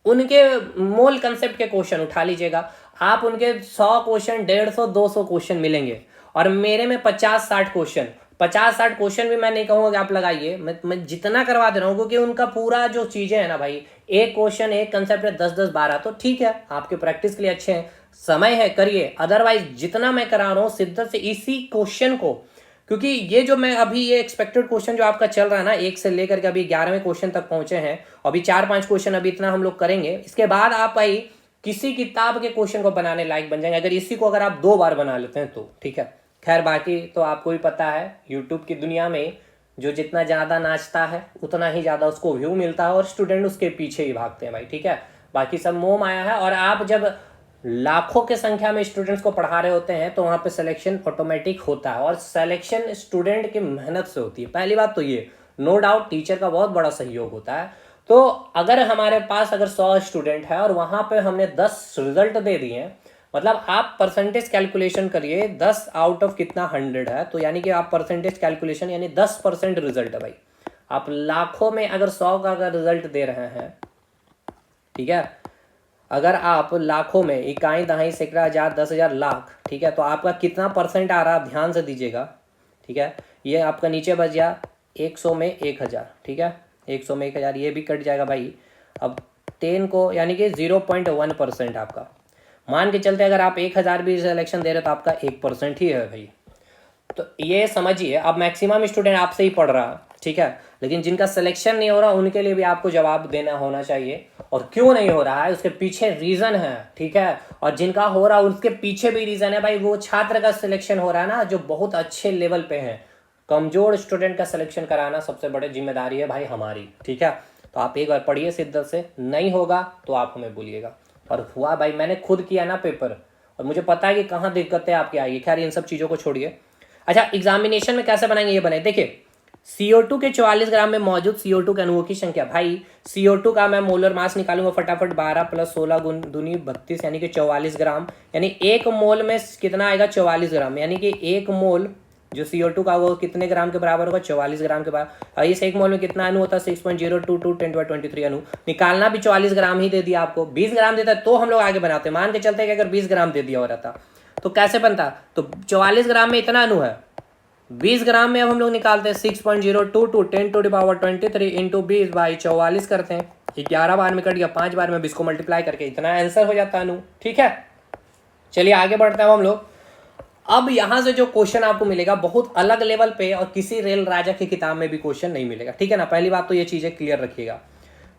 उनके मोल कंसेप्ट के क्वेश्चन उठा लीजिएगा, आप उनके 100 क्वेश्चन 150 200 क्वेश्चन मिलेंगे, और मेरे में 50-60 क्वेश्चन, 50-60 क्वेश्चन भी मैं नहीं कहूँगा कि आप लगाइए, मैं जितना करवा दे रहा हूँ, क्योंकि उनका पूरा जो चीज़ें है ना भाई, एक क्वेश्चन एक कंसेप्ट है 10-10 12, तो ठीक है आपके प्रैक्टिस के लिए अच्छे हैं, समय है करिए। अदरवाइज जितना मैं करा रहा हूँ शिद्दत से इसी क्वेश्चन को, क्योंकि ये जो मैं अभी ये एक्सपेक्टेड क्वेश्चन जो आपका चल रहा है ना, 1 से लेकर के अभी 11वें क्वेश्चन तक पहुंचे हैं, अभी 4-5 क्वेश्चन अभी इतना हम लोग करेंगे, इसके बाद आप भाई किसी किताब के क्वेश्चन को बनाने लायक बन जाएंगे, अगर इसी को अगर आप 2 बार बना लेते हैं तो ठीक है। खैर बाकी तो आपको भी पता है, यूट्यूब की दुनिया में जो जितना ज़्यादा नाचता है उतना ही ज़्यादा उसको व्यू मिलता है, और स्टूडेंट उसके पीछे ही भागते हैं भाई। ठीक है, बाकी सब मोह माया है, और आप जब लाखों के संख्या में स्टूडेंट्स को पढ़ा रहे होते हैं तो वहाँ पे सिलेक्शन ऑटोमेटिक होता है, और सिलेक्शन स्टूडेंट की मेहनत से होती है। पहली बात तो ये, नो डाउट टीचर का बहुत बड़ा सहयोग होता है। तो अगर हमारे पास अगर 100 स्टूडेंट है और वहाँ पे हमने 10 रिजल्ट दे दिए हैं, मतलब आप परसेंटेज कैलकुलेशन करिए, 10 आउट ऑफ कितना 100 है, तो यानी कि आप परसेंटेज कैलकुलेशन यानी 10% रिजल्ट है भाई। आप लाखों में अगर 100 का अगर रिजल्ट दे रहे हैं, ठीक है, अगर आप लाखों में, इकाई दहाई सैकड़ा हजार 10,000 लाख, ठीक है, तो आपका कितना परसेंट आ रहा है आप ध्यान से दीजिएगा। ठीक है, ये आपका नीचे बच गया 100 में 1,000, ठीक है, 100 में 1,000 ये भी कट जाएगा भाई। अब 10 को यानी कि 0.1% आपका मान के चलते, अगर आप 1,000 भी सिलेक्शन दे रहे तो आपका 1% ही है भाई। तो ये समझिए, अब मैक्सिमम स्टूडेंट आपसे ही पढ़ रहा, ठीक है, लेकिन जिनका सिलेक्शन नहीं हो रहा उनके लिए भी आपको जवाब देना होना चाहिए, और क्यों नहीं हो रहा है उसके पीछे रीजन है। ठीक है, और जिनका हो रहा है उसके पीछे भी रीजन है भाई। वो छात्र का सिलेक्शन हो रहा है ना जो बहुत अच्छे लेवल पे है, कमजोर स्टूडेंट का सिलेक्शन कराना सबसे बड़ी जिम्मेदारी है भाई हमारी। ठीक है, तो आप एक बार पढ़िए शिद्दत से, नहीं होगा तो आप हमें बोलिएगा। और हुआ भाई, मैंने खुद किया ना पेपर, और मुझे पता है कि कहाँ दिक्कतें आपकी आएगी। खैर इन सब चीज़ों को छोड़िए। अच्छा, एग्जामिनेशन में कैसे बनाएंगे ये बने, देखिए CO2 के 44 ग्राम में मौजूद CO2 के अणुओं की संख्या। भाई CO2 का मैं मोलर मास निकालूंगा फटाफट, 12 + 16 × 2 = 32 यानी कि 44 ग्राम, यानी 1 मोल में कितना आएगा 44 ग्राम, यानी कि 1 मोल जो CO2 का वो कितने ग्राम के बराबर होगा 44 ग्राम के बराबर। इस 1 मोल में कितना अणु होता है 6.022 10⁻23 अणु। निकालना भी 44 ग्राम ही दे दिया आपको, 20 ग्राम देता है तो हम लोग आगे बनाते। मान के चलते कि अगर 20 ग्राम दे दिया हो रहता तो कैसे बनता, तो 44 ग्राम में इतना अणु है, 20 ग्राम में अब हम लोग निकालते हैं 6.02 टू 10⁻23 इंटू 20/44 करते हैं। 11 बार में कट गया, 5 बार में 20 को मल्टीप्लाई करके इतना आंसर हो जाता है अनु। ठीक है, चलिए आगे बढ़ते हैं हम लोग। अब यहां से जो क्वेश्चन आपको मिलेगा बहुत अलग लेवल पे और किसी रेल राजा की किताब में भी क्वेश्चन नहीं मिलेगा। ठीक है ना, पहली बात तो ये चीजें क्लियर रखिएगा।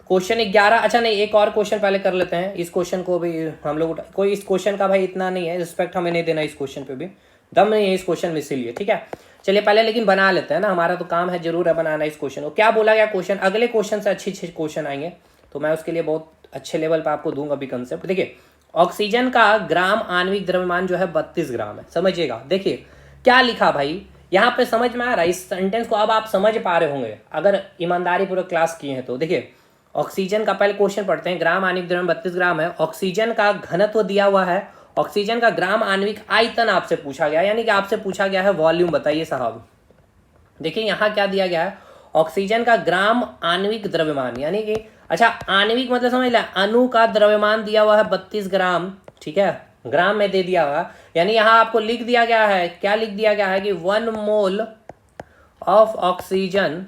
क्वेश्चन 11, अच्छा नहीं, एक और क्वेश्चन पहले कर लेते हैं। इस क्वेश्चन को भी हम लोग कोई इस क्वेश्चन का भाई इतना नहीं है, रिस्पेक्ट हमें नहीं देना इस क्वेश्चन पे भी, दम नहीं है इस क्वेश्चन में, इसीलिए। ठीक है, चलिए पहले लेकिन बना लेते हैं ना, हमारा तो काम है जरूर है बनाना इस क्वेश्चन को। क्या बोला गया क्वेश्चन, अगले क्वेश्चन से अच्छे क्वेश्चन आएंगे तो मैं उसके लिए बहुत अच्छे लेवल पर आपको दूंगा अभी कंसेप्ट। देखिए, ऑक्सीजन का ग्राम आणविक द्रव्यमान जो है 32 ग्राम है, समझिएगा। देखिए क्या लिखा भाई यहाँ पे, समझ में आ रहा है इस सेंटेंस को, अब आप समझ पा रहे होंगे अगर ईमानदारी पूर्वक क्लास किए हैं तो। देखिए ऑक्सीजन का पहले क्वेश्चन पढ़ते हैं, ग्राम आणविक द्रव्यमान 32 ग्राम है, ऑक्सीजन का घनत्व दिया हुआ है, ऑक्सीजन का ग्राम आणविक आयतन आपसे पूछा गया, यानी कि आपसे पूछा गया है वॉल्यूम बताइए साहब। देखिए यहाँ क्या दिया गया है, ऑक्सीजन का ग्राम आणविक द्रव्यमान, यानी कि अच्छा आणविक मतलब समझ लिया, अणु का द्रव्यमान दिया हुआ है 32 ग्राम। ठीक है, ग्राम में दे दिया हुआ, यानी यहाँ आपको लिख दिया गया है, क्या लिख दिया गया है कि 1 mole of oxygen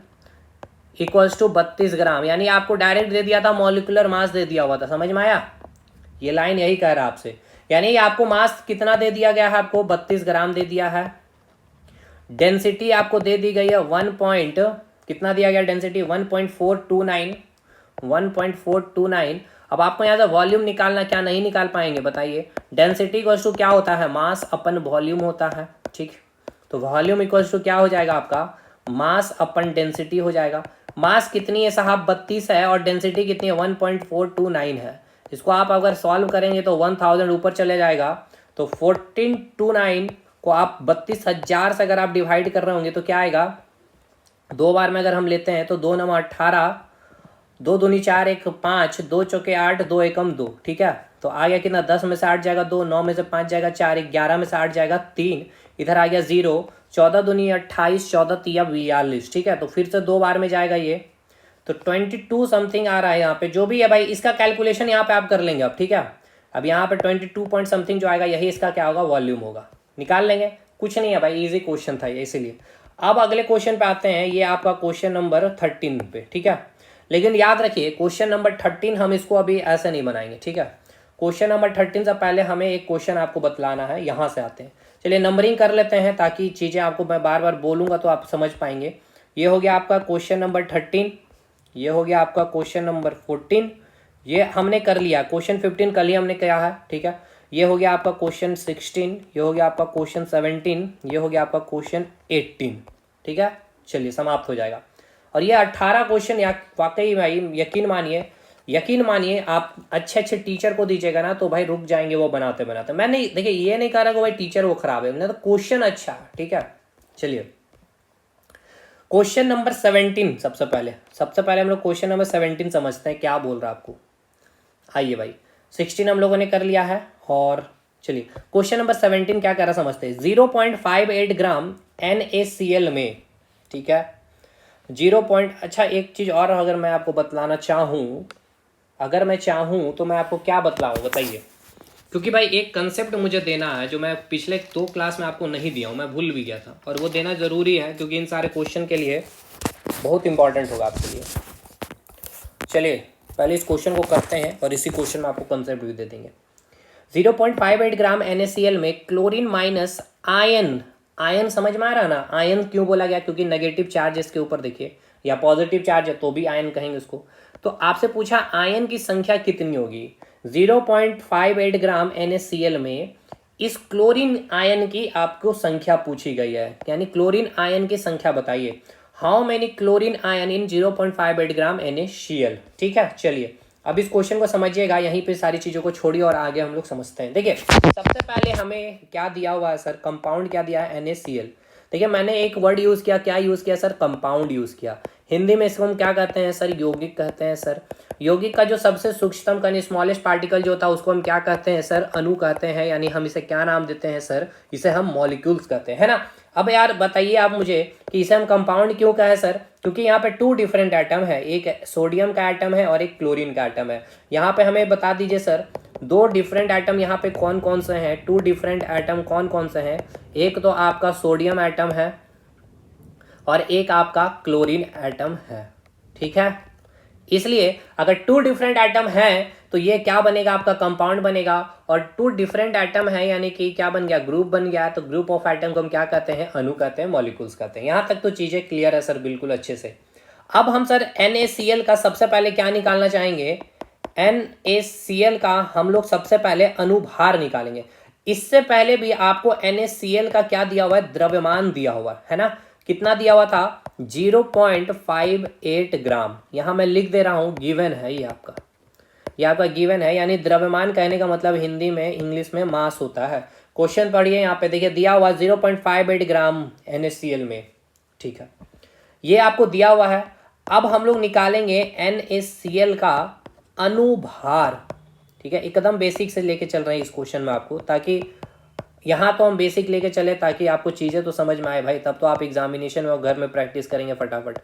equals to 32 gram, यानी आपको डायरेक्ट दे दिया था, मॉलिक्यूलर मास दे दिया हुआ था, समझ में आया। ये लाइन यही कह रहा है आपसे, यानी आपको मास कितना दे दिया गया है, आपको 32 ग्राम दे दिया है। डेंसिटी आपको दे दी गई है 1 पॉइंट कितना दिया गया डेंसिटी 1.429। अब आपको यहाँ से वॉल्यूम निकालना, क्या नहीं निकाल पाएंगे बताइए। डेंसिटी इक्वल्स टू क्या होता है, मास अपन वॉल्यूम होता है। ठीक, तो वॉल्यूम इक्वल्स टू क्या हो जाएगा आपका, मास अपन डेंसिटी हो जाएगा। मास कितनी है साहब 32 है और डेंसिटी कितनी है 1.429 है। इसको आप अगर सॉल्व करेंगे तो 1000 ऊपर चले जाएगा, तो 1429 को आप 32,000 से अगर आप डिवाइड कर रहे होंगे तो क्या आएगा, 2 बार में अगर हम लेते हैं तो 2 9 18, 2 दूनी 4 1 5, 2 चौके 8, 2 एकम 2। ठीक है, तो आ गया कितना, 10 में से 8 जाएगा 2, 9 में से 5 जाएगा 4, 11 में से 8 जाएगा 3, इधर आ गया 0, 14 दूनी 28, 14 तिया 42। ठीक है, तो फिर से 2 बार में जाएगा ये, तो 22 समथिंग आ रहा है यहाँ पे, जो भी है भाई इसका कैलकुलेशन यहाँ पे आप कर लेंगे अब। ठीक है, अब यहाँ पे 22 पॉइंट समथिंग जो आएगा यही इसका क्या होगा, वॉल्यूम होगा, निकाल लेंगे, कुछ नहीं है भाई, इजी क्वेश्चन था ये, इसीलिए। अब अगले क्वेश्चन पे आते हैं, ये आपका क्वेश्चन नंबर 13 पे। ठीक है, लेकिन याद रखिए क्वेश्चन नंबर 13 हम इसको अभी ऐसे नहीं बनाएंगे। ठीक है, क्वेश्चन नंबर 13 से पहले हमें एक क्वेश्चन आपको बतलाना है, यहाँ से आते हैं। चलिए नंबरिंग कर लेते हैं ताकि चीज़ें आपको मैं बार बार बोलूँगा तो आप समझ पाएंगे। ये हो गया आपका क्वेश्चन नंबर 13, ये हो गया आपका क्वेश्चन नंबर 14, ये हमने कर लिया, क्वेश्चन 15 कल ही हमने किया है। ठीक है, ये हो गया आपका क्वेश्चन 16, ये हो गया आपका क्वेश्चन 17, ये हो गया आपका क्वेश्चन 18। ठीक है, चलिए समाप्त हो जाएगा। और ये 18 क्वेश्चन वाकई भाई यकीन मानिए आप अच्छे टीचर को दीजिएगा ना तो भाई रुक जाएंगे वो बनाते बनाते। मैं नहीं, देखिए ये नहीं कह रहा कि भाई टीचर वो खराब है, तो क्वेश्चन अच्छा है। ठीक है, चलिए क्वेश्चन नंबर 17 सबसे पहले हम लोग क्वेश्चन नंबर 17 समझते हैं क्या बोल रहा है आपको। आइए भाई 16 हम लोगों ने कर लिया है, और चलिए क्वेश्चन नंबर 17 क्या कह रहा समझते हैं। 0.58 ग्राम NaCl में, ठीक है 0. अच्छा एक चीज़ और अगर मैं आपको बतलाना चाहूँ, अगर मैं चाहूँ तो मैं आपको क्या बतलाऊँ बताइए, क्योंकि भाई एक कंसेप्ट मुझे देना है जो मैं पिछले 2 क्लास में आपको नहीं दिया हूँ, मैं भूल भी गया था, और वो देना ज़रूरी है क्योंकि इन सारे क्वेश्चन के लिए बहुत इंपॉर्टेंट होगा आपके लिए। चलिए पहले इस क्वेश्चन को करते हैं और इसी क्वेश्चन में आपको कंसेप्ट भी दे देंगे। 0.58 ग्राम NaCl में क्लोरीन माइनस आयन समझ में आ रहा ना, आयन क्यों बोला गया, क्योंकि नेगेटिव चार्ज इसके ऊपर देखिए, या पॉजिटिव चार्ज है तो भी आयन कहेंगे उसको। तो आपसे पूछा आयन की संख्या कितनी होगी। 0.58 ग्राम NaCl में इस क्लोरीन आयन की आपको संख्या पूछी गई है, यानी क्लोरीन आयन की संख्या बताइए। How many chlorine ion in 0.58 gram NaCl। ठीक है, चलिए अब इस क्वेश्चन को समझिएगा, यहीं पे सारी चीज़ों को छोड़िए और आगे हम लोग समझते हैं। देखिए सबसे पहले हमें क्या दिया हुआ है सर, कंपाउंड क्या दिया है NaCl। देखिए मैंने एक वर्ड यूज़ किया, क्या यूज़ किया सर, कंपाउंड यूज़ किया। हिंदी में इसको हम क्या कहते हैं सर, यौगिक कहते हैं सर। यौगिक का जो सबसे सूक्ष्मतम कण स्मॉलेस्ट पार्टिकल जो होता है उसको हम क्या कहते हैं सर, अणु कहते हैं, यानी हम इसे क्या नाम देते हैं सर, इसे हम मॉलिक्यूल्स कहते हैं, है ना। अब यार बताइए आप मुझे कि इसे हम कंपाउंड क्यों कहे सर, क्योंकि यहाँ पे 2 डिफरेंट एटम है, एक सोडियम का एटम है और एक क्लोरीन का एटम है। यहाँ पे हमें बता दीजिए सर 2 डिफरेंट एटम यहाँ पे कौन कौन से हैं, 2 डिफरेंट एटम कौन कौन से हैं। एक तो आपका सोडियम एटम है, और एक आपका क्लोरीन एटम है, ठीक है। इसलिए अगर 2 डिफरेंट एटम हैं तो ये क्या बनेगा, आपका कंपाउंड बनेगा। और 2 डिफरेंट एटम है यानी कि क्या बन गया, ग्रुप बन गया। तो ग्रुप ऑफ एटम को हम क्या कहते हैं, अणु कहते हैं, मॉलिक्यूल्स कहते हैं। यहां तक तो चीजें क्लियर है सर, बिल्कुल अच्छे से। अब हम सर NaCl का सबसे पहले क्या निकालना चाहेंगे, NaCl का हम लोग सबसे पहले अनुभार निकालेंगे। इससे पहले भी आपको NaCl का क्या दिया हुआ है, द्रव्यमान दिया हुआ है ना। कितना दिया हुआ था, 0.58 ग्राम। यहां मैं लिख दे रहा हूं, गिवन है ये आपका गिवन है, यानी द्रव्यमान कहने का मतलब हिंदी में, इंग्लिश में मास होता है। क्वेश्चन पढ़िए, यहाँ पे देखिए दिया हुआ 0.58 ग्राम NaCl में, ठीक है, ये आपको दिया हुआ है। अब हम लोग निकालेंगे NaCl का अनुभार, ठीक है। एकदम बेसिक से लेके चल रहे हैं इस क्वेश्चन में आपको, ताकि यहाँ तो हम बेसिक लेके चले ताकि आपको चीज़ें तो समझ में आए भाई, तब तो आप एग्जामिनेशन में और घर में प्रैक्टिस करेंगे फटाफट।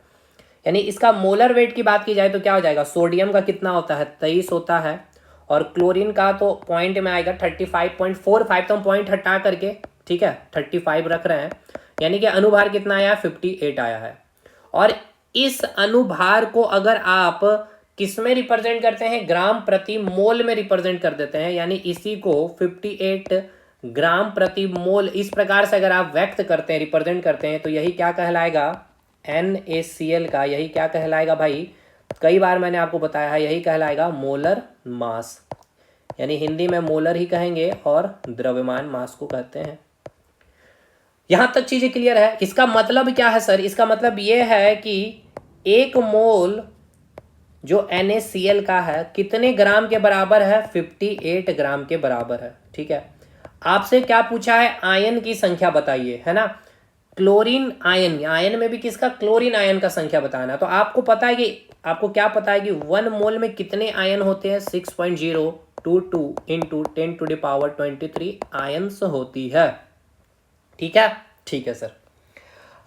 यानी इसका मोलर वेट की बात की जाए तो क्या हो जाएगा, सोडियम का कितना होता है, 23 होता है, और क्लोरीन का तो पॉइंट में आएगा 35.45, तो हम पॉइंट हटा करके, ठीक है, 35 रख रहे हैं, यानी कि अनुभार कितना आया, 58 आया है। और इस अनुभार को अगर आप किस में रिप्रेजेंट करते हैं, ग्राम प्रति मोल में रिप्रेजेंट कर देते हैं, यानी इसी को 58 ग्राम प्रति मोल इस प्रकार से अगर आप व्यक्त करते हैं, रिप्रेजेंट करते हैं, तो यही क्या कहलाएगा, NaCl का यही क्या कहलाएगा भाई, कई बार मैंने आपको बताया है, यही कहलाएगा मोलर मास। यानी हिंदी में मोलर ही कहेंगे और द्रव्यमान मास को कहते हैं। यहां तक चीजें क्लियर है। इसका मतलब क्या है सर, इसका मतलब यह है कि 1 मोल जो NaCl का है कितने ग्राम के बराबर है, 58 ग्राम के बराबर है, ठीक है। आपसे क्या पूछा है, आयन की संख्या बताइए, है ना। क्लोरीन आयन, आयन में भी किसका, क्लोरीन आयन का संख्या बताना। तो आपको पता है कि, आपको क्या पता है कि 1 मोल में कितने आयन होते हैं, 6.022 इंटू 10⁻23 आयन्स होती है, ठीक है, ठीक है सर।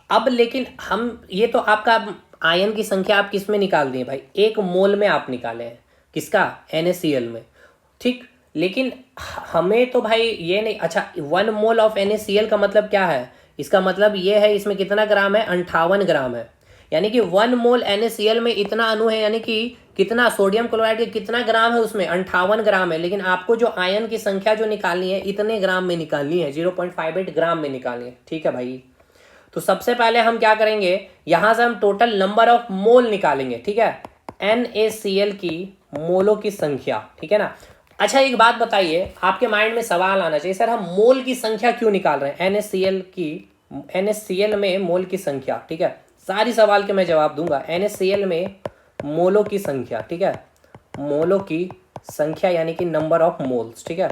अब लेकिन हम ये तो आपका आयन की संख्या आप किस में निकाल दिए भाई, 1 मोल में आप निकाले हैं, किसका, NaCl में, ठीक। लेकिन हमें तो भाई ये नहीं, अच्छा 1 मोल ऑफ NaCl का मतलब क्या है, इसका मतलब ये है इसमें कितना ग्राम है, 58 ग्राम है। यानी कि 1 मोल NaCl में इतना अणु है, यानी कि कितना सोडियम क्लोराइड के कितना ग्राम है उसमें, 58 ग्राम है। लेकिन आपको जो आयन की संख्या जो निकालनी है, इतने ग्राम में निकालनी है, 0.58 ग्राम में निकालनी है, ठीक है भाई। तो सबसे पहले हम क्या करेंगे, यहां से हम टोटल नंबर ऑफ मोल निकालेंगे, ठीक है, NaCl की मोलों की संख्या, ठीक है ना। अच्छा एक बात बताइए, आपके माइंड में सवाल आना चाहिए, सर हम मोल की संख्या क्यों निकाल रहे हैं, NaCl में मोल की संख्या, ठीक है। सारी सवाल के मैं जवाब दूंगा। NaCl में मोलों की संख्या, ठीक है, मोलों की संख्या यानी कि नंबर ऑफ मोल्स, ठीक है,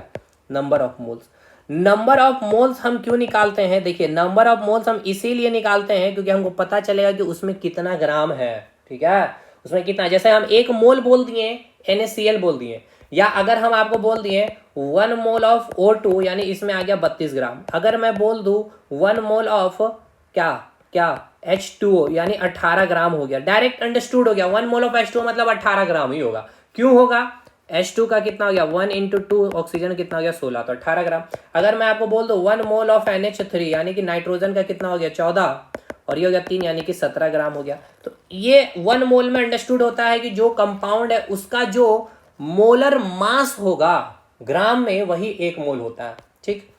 number of moles. Number of moles हम क्यों निकालते हैं, देखिए नंबर ऑफ मोल्स हम इसीलिए निकालते हैं क्योंकि हमको पता चलेगा कि उसमें कितना ग्राम है, ठीक है, उसमें कितना। जैसे हम 1 मोल बोल दिए NaCl बोल दिए, या अगर हम आपको बोल दिए 1 मोल ऑफ O2 यानी इसमें आ गया 32 ग्राम। अगर मैं बोल दूं 1 मोल ऑफ क्या क्या H2O यानी 18 ग्राम हो गया, डायरेक्ट अंडरस्टूड हो गया। 1 मोल ऑफ H2O मतलब 18 ग्राम ही होगा। क्यों होगा, H2 का कितना हो गया, 1 इंटू 2 ऑक्सीजन कितना हो गया, 16, तो 18 ग्राम। अगर मैं आपको बोल दूं 1 मोल ऑफ NH3 यानी कि नाइट्रोजन का कितना हो गया, 14, और ये हो गया 3 यानी कि 17 ग्राम हो गया। तो ये 1 मोल में अंडरस्टूड होता है कि जो कंपाउंड है उसका जो मोलर मास होगा ग्राम में, वही 1 मोल होता है, ठीक।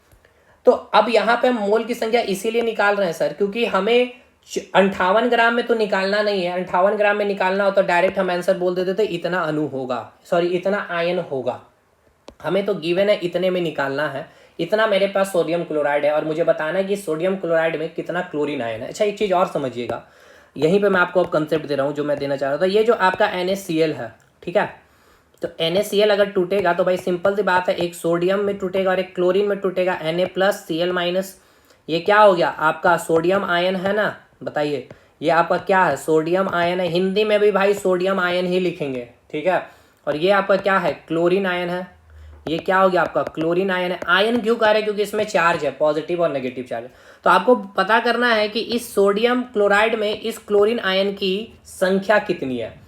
तो अब यहां पे हम मोल की संख्या इसीलिए निकाल रहे हैं सर, क्योंकि हमें 58 ग्राम में तो निकालना नहीं है। 58 ग्राम में निकालना हो तो डायरेक्ट हम आंसर बोल देते थे इतना अणु होगा, सॉरी इतना आयन होगा। हमें तो गिवन है इतने में निकालना है, इतना मेरे पास सोडियम क्लोराइड है और मुझे बताना है कि सोडियम क्लोराइड में कितना क्लोरीन आयन है। अच्छा एक चीज और समझिएगा, यहीं पे मैं आपको अब कंसेप्ट दे रहा हूं जो मैं देना चाह रहा था। ये जो आपका NaCl है, ठीक है, तो NaCl अगर टूटेगा तो भाई सिंपल सी बात है, एक सोडियम में टूटेगा और एक क्लोरीन में टूटेगा, Na+Cl-। ये क्या हो गया, आपका सोडियम आयन है ना, बताइए ये आपका क्या है, सोडियम आयन है। हिंदी में भी भाई सोडियम आयन ही लिखेंगे, ठीक है। और ये आपका क्या है, क्लोरीन आयन है। ये क्या हो गया आपका, क्लोरीन आयन है। आयन क्यों कह रहे हैं, क्योंकि इसमें चार्ज है, पॉजिटिव और नेगेटिव चार्ज है। तो आपको पता करना है कि इस सोडियम क्लोराइड में इस क्लोरीन आयन की संख्या कितनी है।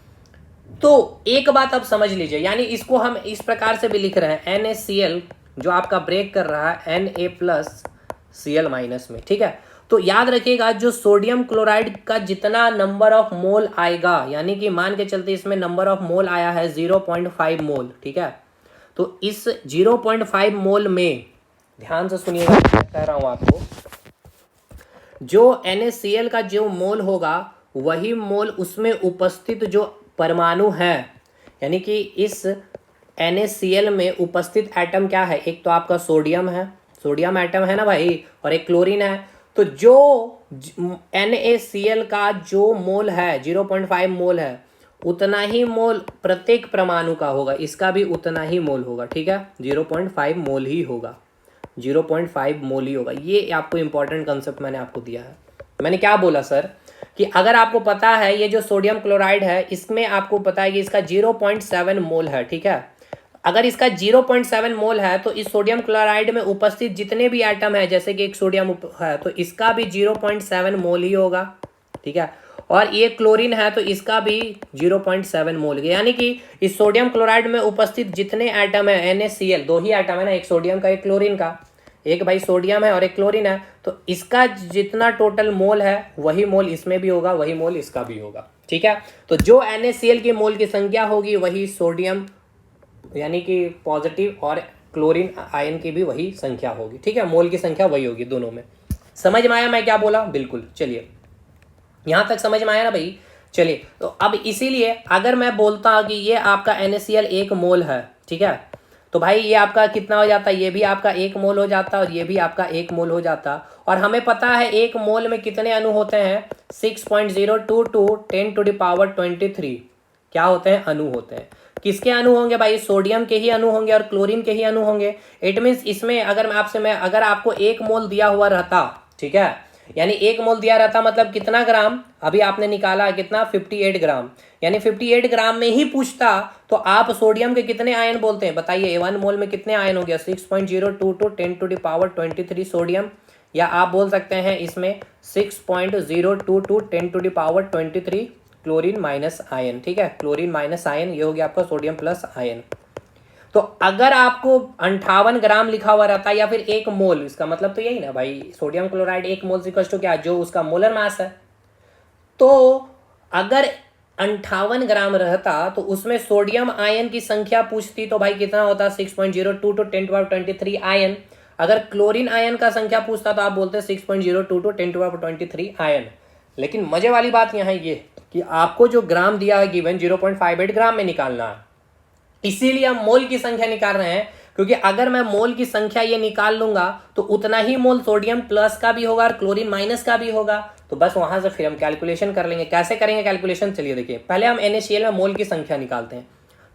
तो एक बात अब समझ लीजिए, यानी इसको हम इस प्रकार से भी लिख रहे हैं, NaCl जो आपका ब्रेक कर रहा है Na+Cl- में, ठीक है। तो याद रखिएगा जो सोडियम क्लोराइड का जितना नंबर ऑफ मोल आएगा, यानी कि मान के चलते इसमें नंबर ऑफ मोल आया है 0.5 मोल, ठीक है। तो इस 0.5 मोल में ध्यान से सुनिएगा, मैं कह रहा हूं आपको, जो NaCl का जो मोल होगा वही मोल उसमें उपस्थित जो परमाणु है, यानी कि इस NaCl में उपस्थित एटम क्या है, एक तो आपका सोडियम है, सोडियम एटम है ना भाई, और एक क्लोरीन है। तो जो NaCl का जो मोल है 0.5 मोल है, उतना ही मोल प्रत्येक परमाणु का होगा, इसका भी उतना ही मोल होगा, ठीक है। 0.5 मोल ही होगा, 0.5 मोल ही होगा। ये आपको इंपॉर्टेंट कंसेप्ट मैंने आपको दिया है। मैंने क्या बोला सर, कि अगर आपको पता है ये जो सोडियम क्लोराइड है इसमें आपको पता है कि इसका 0.7 मोल है, ठीक है। अगर इसका 0.7 मोल है तो इस सोडियम क्लोराइड में उपस्थित जितने भी एटम है, जैसे कि एक सोडियम है तो इसका भी 0.7 मोल ही होगा, ठीक है। और ये क्लोरीन है तो इसका भी 0.7 मोल, यानी कि इस सोडियम क्लोराइड में उपस्थित जितने एटम है NaCl, दो ही एटम है ना, एक सोडियम का एक क्लोरीन का, एक भाई सोडियम है और एक क्लोरीन है, तो इसका जितना टोटल मोल है वही मोल इसमें भी होगा, वही मोल इसका भी होगा, ठीक है। तो जो NaCl की मोल की संख्या होगी वही सोडियम यानी कि पॉजिटिव और क्लोरीन आयन की भी वही संख्या होगी, ठीक है। मोल की संख्या वही होगी दोनों में। समझ में आया मैं क्या बोला? बिल्कुल। चलिए यहां तक समझ में आया ना भाई? चलिए, तो अब इसीलिए अगर मैं बोलता हूं कि ये आपका NaCl 1 मोल है, ठीक है, तो भाई ये आपका कितना हो जाता है, ये भी आपका 1 मोल हो जाता और ये भी आपका 1 मोल हो जाता। और हमें पता है 1 मोल में कितने अणु होते हैं, 6.022 10⁻23 क्या होते हैं, अणु होते हैं। किसके अणु होंगे भाई? सोडियम के ही अणु होंगे और क्लोरीन के ही अणु होंगे। इट मीन्स इसमें अगर अगर आपको 1 मोल दिया हुआ रहता, ठीक है, यानी 1 मोल दिया रहता मतलब कितना ग्राम, अभी आपने निकाला कितना, 58 ग्राम, यानी 58 ग्राम में ही पूछता तो आप सोडियम के कितने आयन बोलते हैं बताइए? 1 मोल में कितने आयन हो गया? 6.022 10⁻23 सोडियम, या आप बोल सकते हैं इसमें 6.022 10⁻23 क्लोरीन माइनस आयन, ठीक है। क्लोरीन माइनस आयन, ये हो गया आपका सोडियम प्लस आयन। तो अगर आपको 58 ग्राम लिखा हुआ रहता है या फिर 1 मोल, इसका मतलब तो यही ना भाई, sodium chloride 1 mole equal to क्या, जो उसका मोलर मास है। तो अगर 58 ग्राम रहता तो उसमें सोडियम आयन की संख्या पूछती तो भाई कितना होता, 6.022 10⁻23 आयन। अगर क्लोरीन आयन का संख्या पूछता तो आप बोलते 6.022 10⁻23 आयन। लेकिन मजे वाली बात यहाँ ये कि आपको जो ग्राम दिया है गिवन 0.58 ग्राम में निकालना है, इसीलिए हम मोल की संख्या निकाल रहे हैं, क्योंकि अगर मैं मोल की संख्या ये निकाल लूंगा तो उतना ही मोल सोडियम प्लस का भी होगा और क्लोरीन माइनस का भी होगा। तो बस वहां से फिर हम कैलकुलेशन कर लेंगे। कैसे करेंगे कैलकुलेशन? चलिए देखिए, पहले हम NaCl में मोल की संख्या निकालते हैं।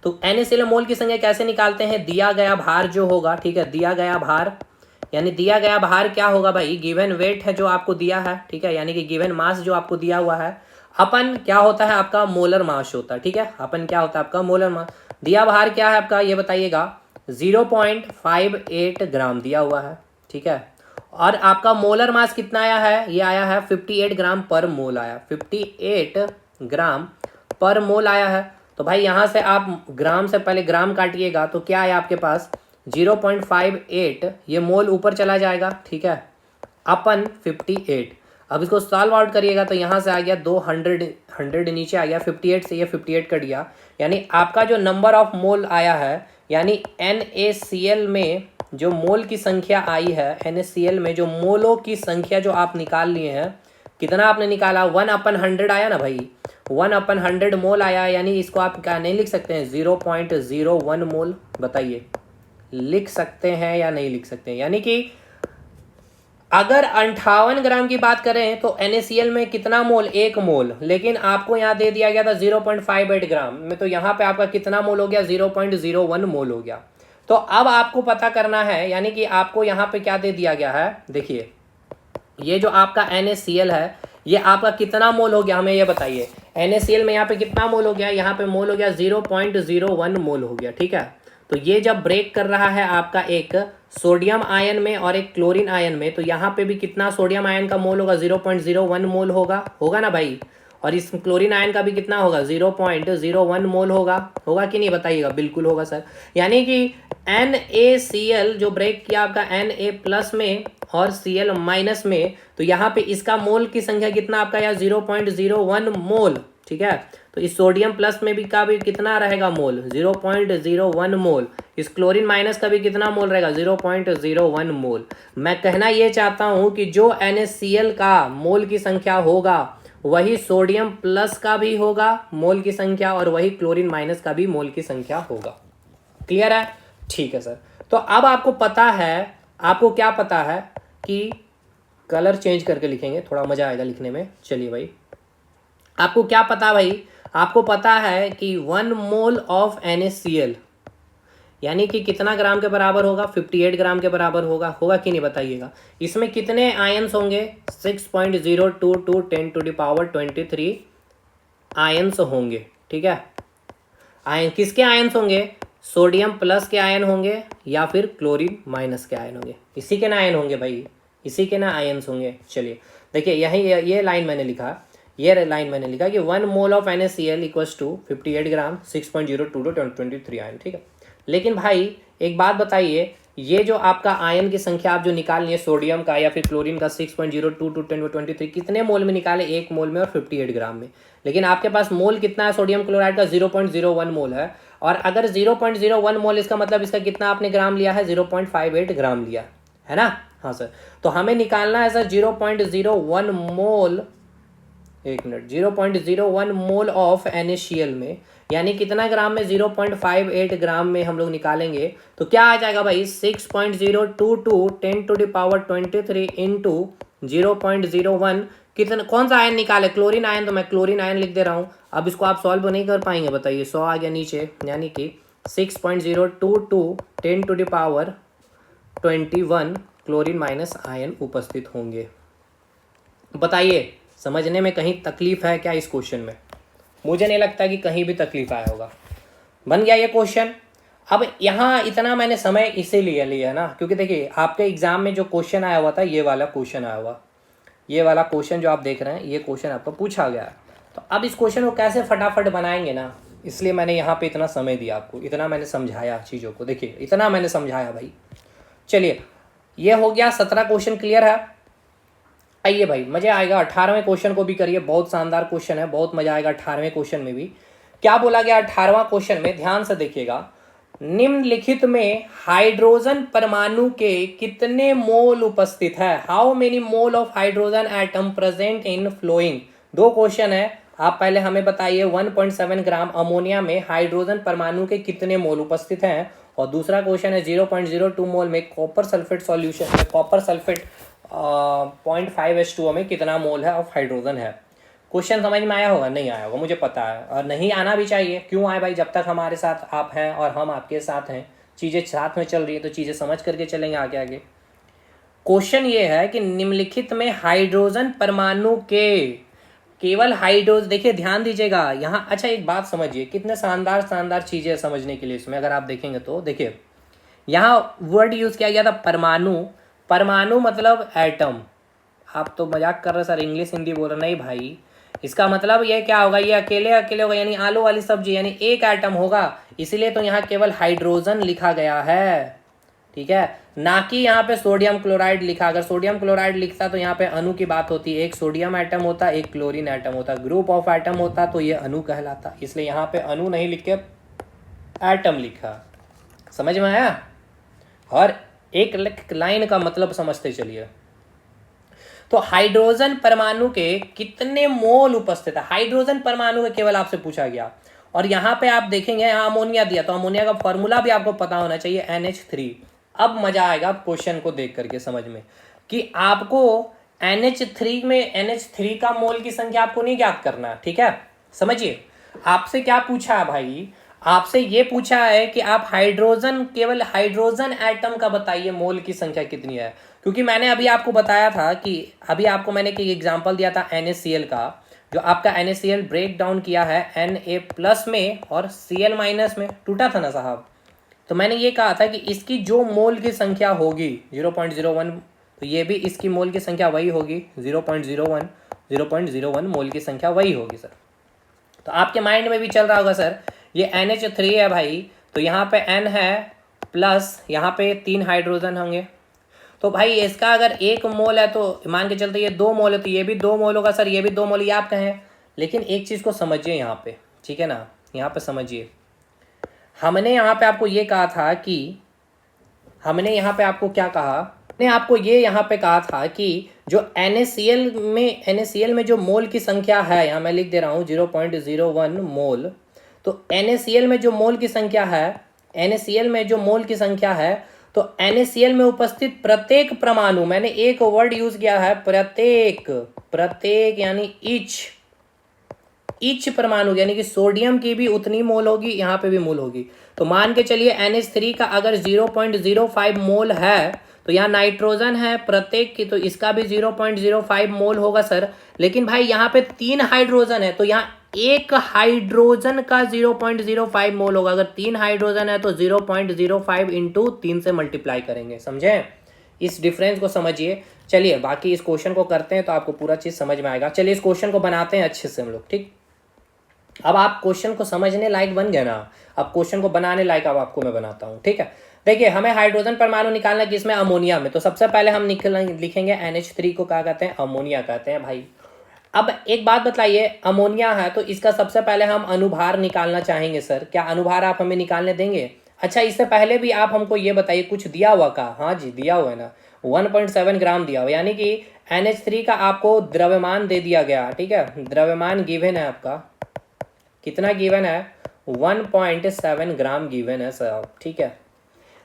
तो NaCl में मोल की संख्या कैसे निकालते हैं? दिया गया भार जो होगा, ठीक है, दिया गया भार, यानी दिया गया भार क्या होगा भाई, गिवन वेट है जो आपको दिया है, ठीक है, यानी कि गिवन मास जो आपको दिया हुआ है, अपन क्या होता है आपका मोलर मास होता है, ठीक है। अपन क्या होता है आपका मोलर मास। दिया भार क्या है आपका ये बताइएगा, 0.58 ग्राम दिया हुआ है, ठीक है। और आपका मोलर मास कितना आया है? ये आया है 58 ग्राम पर मोल आया, 58 ग्राम पर मोल आया है। तो भाई यहाँ से आप ग्राम से पहले ग्राम काटिएगा तो क्या आया आपके पास, 0.58, ये मोल ऊपर चला जाएगा, ठीक है, अपन 58। अब इसको सॉल्व आउट करिएगा तो यहाँ से आ गया 100 नीचे आ गया, 58 से ये 58 कट गया, यानी आपका जो नंबर ऑफ मोल आया है, यानी NaCl में जो मोल की संख्या आई है, NaCl में जो मोलों की संख्या जो आप निकाल लिए हैं, कितना आपने निकाला, 1/100 आया ना भाई, 1/100 मोल आया, यानी इसको आप क्या नहीं लिख सकते हैं, 0.01 मोल? बताइए लिख सकते हैं या नहीं लिख सकते हैं? यानी कि अगर 58 ग्राम की बात करें तो NaCl में कितना मोल, 1 मोल, लेकिन आपको यहाँ दे दिया गया था 0.58 ग्राम में, तो यहाँ पे आपका कितना मोल हो गया, 0.01 मोल हो गया। तो अब आपको पता करना है, यानी कि आपको यहाँ पे क्या दे दिया गया है, देखिए ये जो आपका NaCl है ये आपका कितना मोल हो गया, हमें ये बताइए। NaCl में यहाँ पे कितना मोल हो गया, यहाँ पे मोल हो गया 0.01 मोल हो गया, ठीक है। तो ये जब ब्रेक कर रहा है आपका एक सोडियम आयन में और एक क्लोरीन आयन में, तो यहाँ पे भी कितना सोडियम आयन का मोल होगा, 0.01 मोल होगा ना भाई। और इस क्लोरीन आयन का भी कितना होगा 0.01 मोल होगा कि नहीं बताइएगा। बिल्कुल होगा सर। यानी कि NaCl जो ब्रेक किया आपका Na प्लस में और Cl माइनस में, तो यहाँ पे इसका मोल की संख्या कितना आपका यहाँ 0.01 मोल। ठीक है, तो इस सोडियम प्लस में भी का भी कितना रहेगा मोल 0.01 मोल। इस क्लोरीन माइनस का भी कितना मोल रहेगा 0.01 मोल। मैं कहना ये चाहता हूं कि जो NaCl का मोल की संख्या होगा वही सोडियम प्लस का भी होगा मोल की संख्या, और वही क्लोरीन माइनस का भी मोल की संख्या होगा। क्लियर है? ठीक है सर। तो अब आपको पता है, आपको क्या पता है कि कलर चेंज करके लिखेंगे, थोड़ा मजा आएगा लिखने में। चलिए भाई, आपको क्या पता भाई, आपको पता है कि 1 मोल ऑफ NaCl यानी कि कितना ग्राम के बराबर होगा 58 ग्राम के बराबर होगा कि नहीं बताइएगा। इसमें कितने आयंस होंगे 6.022 10⁻23 आयंस होंगे। ठीक है, आयन किसके आयंस होंगे, सोडियम प्लस के आयन होंगे या फिर क्लोरीन माइनस के आयन होंगे। इसी के ना आयन होंगे भाई, इसी के ना आयंस होंगे। चलिए देखिए, यही ये लाइन मैंने लिखा, ये लाइन मैंने लिखा कि 1 mole of NaCl equals to 58 gram 6.022 10⁻23 ion. ठीक है, लेकिन भाई एक बात बताइए, ये जो आपका आयन की संख्या आप जो निकाल लिए सोडियम का या फिर क्लोरीन का 6.022 10⁻23 कितने मोल में निकाले, 1 मोल में और 58 ग्राम में। लेकिन आपके पास मोल कितना है सोडियम क्लोराइड का 0.01 मोल है, और अगर 0.01 मोल इसका मतलब इसका कितना आपने ग्राम लिया है 0.58 ग्राम लिया है ना। हाँ सर, तो हमें निकालना है sir 0.01 mole, 1 minute, 0.01 mole of NaCl में, यानी कितना ग्राम में 0.58 ग्राम में हम लोग निकालेंगे तो क्या आ जाएगा भाई 6.022 10⁻23 इंटू 0.01। कितना, कौन सा आयन निकाले, क्लोरीन आयन, तो मैं क्लोरीन आयन लिख दे रहा हूँ। अब इसको आप सॉल्व नहीं कर पाएंगे बताइए, 100 आ गया नीचे, यानी कि 6.022 10⁻21 क्लोरीन माइनस आयन उपस्थित होंगे। बताइए समझने में कहीं तकलीफ है क्या इस क्वेश्चन में? मुझे नहीं लगता कि कहीं भी तकलीफ आया होगा। बन गया ये क्वेश्चन। अब यहाँ इतना मैंने समय इसीलिए लिया है ना, क्योंकि देखिए आपके एग्जाम में जो क्वेश्चन आया हुआ था, ये वाला क्वेश्चन आया हुआ, ये वाला क्वेश्चन जो आप देख रहे हैं, ये क्वेश्चन आपको पूछा गया है। तो अब इस क्वेश्चन को कैसे फटाफट बनाएंगे ना, इसलिए मैंने यहाँ पे इतना समय दिया आपको, इतना मैंने समझाया चीज़ों को। देखिए इतना मैंने समझाया भाई। चलिए ये हो गया, 17 क्वेश्चन क्लियर है। आइए भाई मजे आएगा, 18वें क्वेश्चन को भी करिए, बहुत शानदार क्वेश्चन है, बहुत मजा आएगा 18वें क्वेश्चन में भी। क्या बोला गया 18वां क्वेश्चन में, ध्यान से देखिएगा। निम्नलिखित में हाइड्रोजन परमाणु के कितने मोल उपस्थित है, how many mole of hydrogen atom present in following. 2 question है, आप पहले हमें बताइए 1.7 ग्राम अमोनिया में हाइड्रोजन परमाणु के कितने मोल उपस्थित हैं, और दूसरा क्वेश्चन है 0.02 मोल में कॉपर सल्फेट सॉल्यूशन में, कॉपर सल्फेट 0.5H2O में कितना मोल है ऑफ हाइड्रोजन है। क्वेश्चन समझ में आया होगा? नहीं आया होगा मुझे पता है, और नहीं आना भी चाहिए। क्यों आए भाई, जब तक हमारे साथ आप हैं और हम आपके साथ हैं, चीज़ें साथ में चल रही है तो चीज़ें समझ करके चलेंगे आगे आगे। क्वेश्चन ये है कि निम्नलिखित में हाइड्रोजन परमाणु के केवल हाइड्रोजन, देखिए ध्यान दीजिएगा यहाँ। अच्छा एक बात समझिए, कितने शानदार शानदार चीज़ें समझने के लिए इसमें, अगर आप देखेंगे तो देखिए यहाँ वर्ड यूज़ किया गया था परमाणु। परमाणु मतलब एटम। आप तो मजाक कर रहे सर, इंग्लिश हिंदी बोल रहे, नहीं भाई, इसका मतलब ये क्या होगा, ये अकेले अकेले होगा, यानी आलू वाली सब्जी, यानी एक एटम होगा, इसलिए तो यहाँ केवल हाइड्रोजन लिखा गया है। ठीक है, ना कि यहाँ पे सोडियम क्लोराइड लिखा। अगर सोडियम क्लोराइड लिखता तो यहाँ पे अणु की बात होती, एक सोडियम एटम होता, एक क्लोरीन एटम होता, ग्रुप ऑफ एटम होता तो ये अणु कहलाता। इसलिए यहाँ पे अणु नहीं लिख के एटम लिखा। समझ में आया? और एक लाइन का मतलब समझते चलिए। तो हाइड्रोजन परमाणु के कितने मोल उपस्थित है, हाइड्रोजन परमाणु के केवल आपसे पूछा गया। और यहाँ पे आप देखेंगे यहाँ अमोनिया दिया, तो अमोनिया का फॉर्मूला भी आपको पता होना चाहिए NH3। अब मजा आएगा क्वेश्चन को देख करके समझ में, कि आपको NH3 में NH3 का मोल की संख्या आपको नहीं ज्ञात करना है। ठीक है, समझिए आपसे क्या पूछा है भाई, आपसे ये पूछा है कि आप हाइड्रोजन, केवल हाइड्रोजन एटम का बताइए मोल की संख्या कितनी है। क्योंकि मैंने अभी आपको बताया था कि अभी आपको मैंने एक एग्जांपल दिया था NaCl का, जो आपका NaCl ब्रेक डाउन किया है Na प्लस में और Cl माइनस में, टूटा था ना साहब। तो मैंने ये कहा था कि इसकी जो मोल की संख्या होगी 0.01, तो ये भी इसकी मोल की संख्या वही होगी 0.01, 0.01 मोल की संख्या वही होगी सर। तो आपके माइंड में भी चल रहा होगा सर ये NH3 है भाई, तो यहाँ पे N है प्लस यहाँ पे 3 हाइड्रोजन होंगे, तो भाई इसका अगर 1 मोल है तो मान के चलते ये 2 मोल है, तो ये भी 2 मोल होगा सर, ये भी 2 मोल, ये आप कहें। लेकिन एक चीज़ को समझिए यहाँ पे, ठीक है ना, यहाँ पे समझिए, हमने यहाँ पे आपको ये कहा था कि हमने यहाँ पे आपको क्या कहा, हमने आपको ये यहाँ पे कहा था कि जो NaCl में जो मोल की संख्या है, यहाँ मैं लिख दे रहा हूँ 0.01 मोल, तो NaCl में जो मोल की संख्या है, NaCl में जो मोल की संख्या है, तो NaCl में उपस्थित प्रत्येक परमाणु, मैंने एक वर्ड यूज किया है प्रत्येक यानी ईच परमाणु, यानी कि सोडियम की भी उतनी मोल होगी, यहाँ पे भी मोल होगी। तो मान के चलिए NH3 का अगर 0.05 मोल है, तो यहाँ नाइट्रोजन है प्रत्येक की, तो इसका भी 0.05 मोल होगा सर। लेकिन भाई यहाँ पे 3 हाइड्रोजन है, तो यहाँ एक हाइड्रोजन का 0.05 मोल होगा। अगर 3 हाइड्रोजन है तो 0.05 इंटू 3 से मल्टीप्लाई करेंगे, समझे? इस डिफरेंस को समझिए। चलिए बाकी इस क्वेश्चन को करते हैं तो आपको पूरा चीज समझ में आएगा। चलिए इस क्वेश्चन को बनाते हैं अच्छे से हम लोग, ठीक। अब आप क्वेश्चन को समझने लायक बन गए ना, अब क्वेश्चन को बनाने लायक अब आपको मैं बनाता हूँ, ठीक है। देखिए हमें हाइड्रोजन परमाणु निकालना किसमें, अमोनिया में। तो सबसे पहले हम लिखेंगे NH3 को क्या कहते हैं, अमोनिया कहते हैं भाई। अब एक बात बताइए, अमोनिया है तो इसका सबसे पहले हम अनुभार निकालना चाहेंगे सर। क्या अनुभार आप हमें निकालने देंगे? अच्छा इससे पहले भी आप हमको ये बताइए, कुछ दिया हुआ का? हाँ जी दिया हुआ है ना, 1.7 ग्राम दिया हुआ, यानी कि NH3 का आपको द्रव्यमान दे दिया गया, ठीक है। द्रव्यमान गिवन है आपका, कितना गिवन है, 1.7 ग्राम गिवन है सर, ठीक है।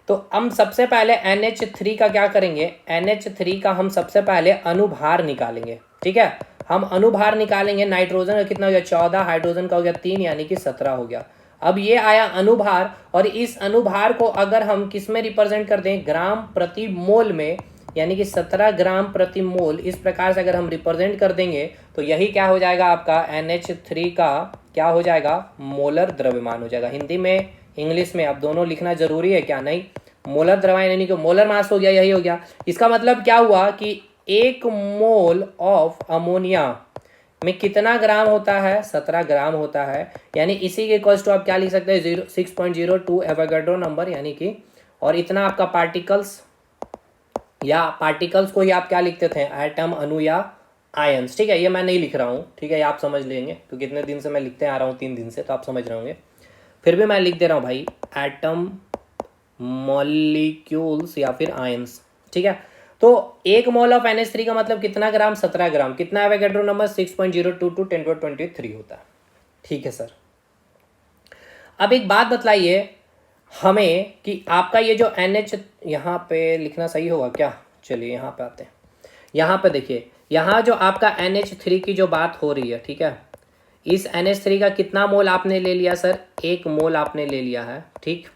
तो हम सबसे पहले NH3 का क्या करेंगे, NH3 का हम सबसे पहले अनुभार निकालेंगे, ठीक है। हम अनुभार निकालेंगे, नाइट्रोजन का कितना हो गया 14, हाइड्रोजन का हो गया 3, यानी कि 17 हो गया। अब ये आया अनुभार, और इस अनुभार को अगर हम किस में रिप्रेजेंट कर दें, ग्राम प्रति मोल में, यानी कि 17 ग्राम प्रति मोल, इस प्रकार से अगर हम रिप्रेजेंट कर देंगे तो यही क्या हो जाएगा आपका, NH3 का क्या हो जाएगा, मोलर द्रव्यमान हो जाएगा। हिंदी में इंग्लिश में अब दोनों लिखना जरूरी है क्या? नहीं। मोलर द्रव्यमान यानी कि मोलर मास हो गया, यही हो गया। इसका मतलब क्या हुआ कि 1 मोल ऑफ अमोनिया में कितना ग्राम होता है, 17 ग्राम होता है। यानी इसी के इक्वल्स टू आप क्या लिख सकते हैं, 6.02 एवोगाड्रो नंबर, यानी कि, और इतना आपका पार्टिकल्स, या पार्टिकल्स को ही आप क्या लिखते थे, एटम, अणु या आयंस, ठीक है। ये मैं नहीं लिख रहा हूँ, ठीक है, ये आप समझ लेंगे क्योंकि इतने दिन से मैं लिखते आ रहा हूँ, 3 दिन से, तो आप समझ रहे होंगे। फिर भी मैं लिख दे रहा हूँ भाई, एटम, मॉलिक्यूल्स या फिर आयंस, ठीक है। तो 1 मोल ऑफ NH3 का मतलब कितना ग्राम, 17 ग्राम। कितना एवोगाड्रो नंबर, 6.022 10⁻23 होता है, ठीक है सर। अब एक बात बतलाइए हमें कि आपका ये जो NH, यहाँ पे लिखना सही होगा क्या? चलिए यहाँ पे आते हैं। यहाँ पे देखिए, यहाँ जो आपका NH3 की जो बात हो रही है, ठीक है, इस NH3 का कितना मोल आपने ले लिया सर, 1 मोल आपने ले लिया है, ठीक।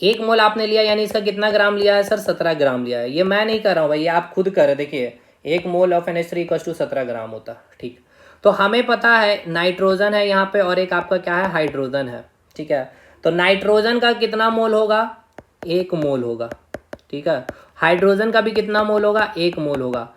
1 मोल आपने लिया, यानी इसका कितना ग्राम लिया है सर, 17 ग्राम लिया है। ये मैं नहीं कर रहा हूँ भाई, ये आप खुद कर, देखिए 1 mole of NH3 equals to 17 gram होता है, ठीक। तो हमें पता है नाइट्रोजन है यहाँ पे, और एक आपका क्या है, हाइड्रोजन है, ठीक है। तो नाइट्रोजन का कितना मोल होगा, 1 मोल होगा, ठीक है। हाइड्रोजन का भी कितना मोल होगा, 1 मोल होगा।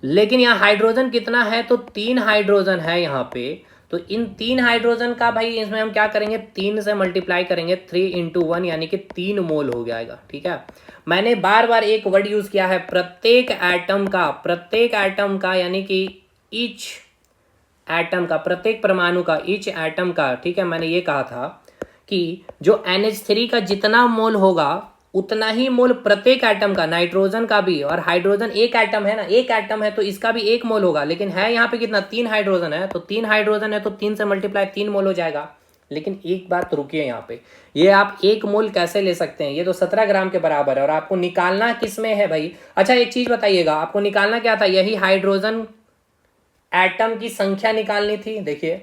लेकिन यहाँ हाइड्रोजन कितना है, तो 3 हाइड्रोजन है यहाँ पे। तो इन 3 हाइड्रोजन का भाई इसमें हम क्या करेंगे, 3 से मल्टीप्लाई करेंगे, 3 इंटू 1, यानी कि 3 मोल हो जाएगा, ठीक है। मैंने बार बार एक वर्ड यूज किया है, प्रत्येक एटम का, यानी कि ईच एटम का, प्रत्येक परमाणु का, ईच एटम का, ठीक है। मैंने ये कहा था कि जो NH3 का जितना मोल होगा उतना ही मोल प्रत्येक एटम का, नाइट्रोजन का भी, और हाइड्रोजन एक एटम है ना, एक एटम है तो इसका भी 1 मोल होगा। लेकिन है यहाँ पे कितना, 3 हाइड्रोजन है, तो 3 हाइड्रोजन है तो 3 से मल्टीप्लाई 3 मोल हो जाएगा। लेकिन एक बात रुकिए यहाँ पे, ये आप 1 मोल कैसे ले सकते हैं, ये तो 17 ग्राम के बराबर है, और आपको निकालना किस में है भाई? अच्छा एक चीज बताइएगा, आपको निकालना क्या था, यही हाइड्रोजन एटम की संख्या निकालनी थी। देखिए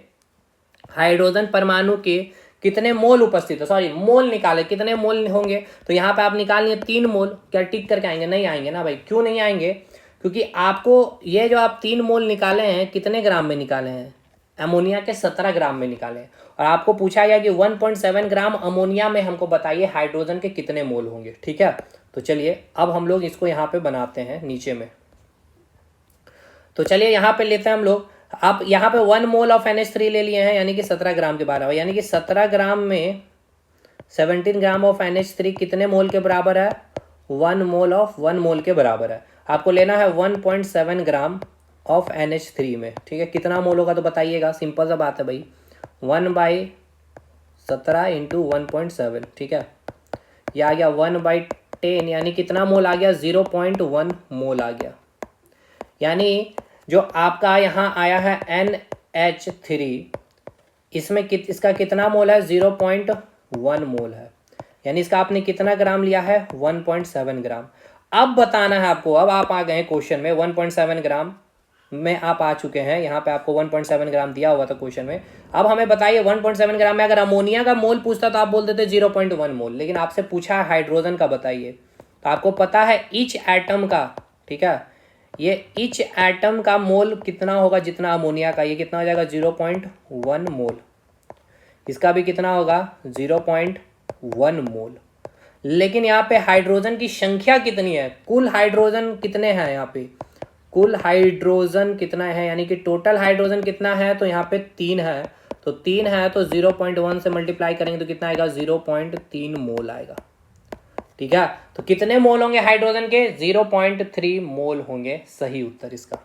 हाइड्रोजन परमाणु के कितने मोल उपस्थित है, सॉरी मोल निकाले, कितने मोल होंगे, तो यहाँ पे आप निकाल लिए 3 मोल। क्या टिक करके आएंगे? नहीं आएंगे ना भाई। क्यों नहीं आएंगे? क्योंकि आपको ये जो आप 3 मोल निकाले हैं, कितने ग्राम में निकाले हैं, अमोनिया के 17 ग्राम में निकाले। और आपको पूछा गया कि 1.7 ग्राम अमोनिया में हमको बताइए हाइड्रोजन के कितने मोल होंगे, ठीक है। तो चलिए अब हम लोग इसको यहाँ पे बनाते हैं नीचे में। तो चलिए यहाँ पे लेते हैं हम लोग आप यहाँ पे 1 मोल ऑफ NH3 ले लिए हैं, यानी कि 17 ग्राम के बराबर, यानी कि 17 ग्राम में 17 ग्राम ऑफ NH3 कितने मोल के बराबर है? 1 मोल ऑफ 1 मोल के बराबर है। आपको लेना है 1.7 ग्राम ऑफ NH3 में, ठीक है। कितना मोल होगा तो बताइएगा, सिंपल सा बात है भाई, 1/17 इंटू 1.7, ठीक है। यह आ गया 1/10, यानी कितना मोल आ गया? 0.1 मोल आ गया। यानी जो आपका यहाँ आया है NH3, इसमें इसका कितना मोल है? 0.1 मोल है, यानी इसका आपने कितना ग्राम लिया है? 1.7 ग्राम। अब बताना है आपको, अब आप आ गए हैं क्वेश्चन में, 1.7 ग्राम में आप आ चुके हैं, यहाँ पे आपको 1.7 ग्राम दिया हुआ था क्वेश्चन में। अब हमें बताइए 1.7 ग्राम में अगर अमोनिया का मोल पूछता तो आप बोल देते 0.1 मोल, लेकिन आपसे पूछा है हाइड्रोजन का, बताइए। तो आपको पता है ईच एटम का, ठीक है, ये ईच एटम का मोल कितना होगा जितना अमोनिया का, ये कितना हो जाएगा? 0.1 मोल। इसका भी कितना होगा? 0.1 मोल। लेकिन यहाँ पे हाइड्रोजन की संख्या कितनी है? कुल हाइड्रोजन कितने हैं यहाँ पे? कुल हाइड्रोजन कितना है, यानी कि टोटल हाइड्रोजन कितना है? तो यहाँ पे 3 है, तो 3 है तो 0.1 से मल्टीप्लाई करेंगे तो कितना आएगा? 0.3 मोल आएगा, ठीक है। तो कितने मोल होंगे हाइड्रोजन के? 0.3 मोल होंगे सही उत्तर इसका,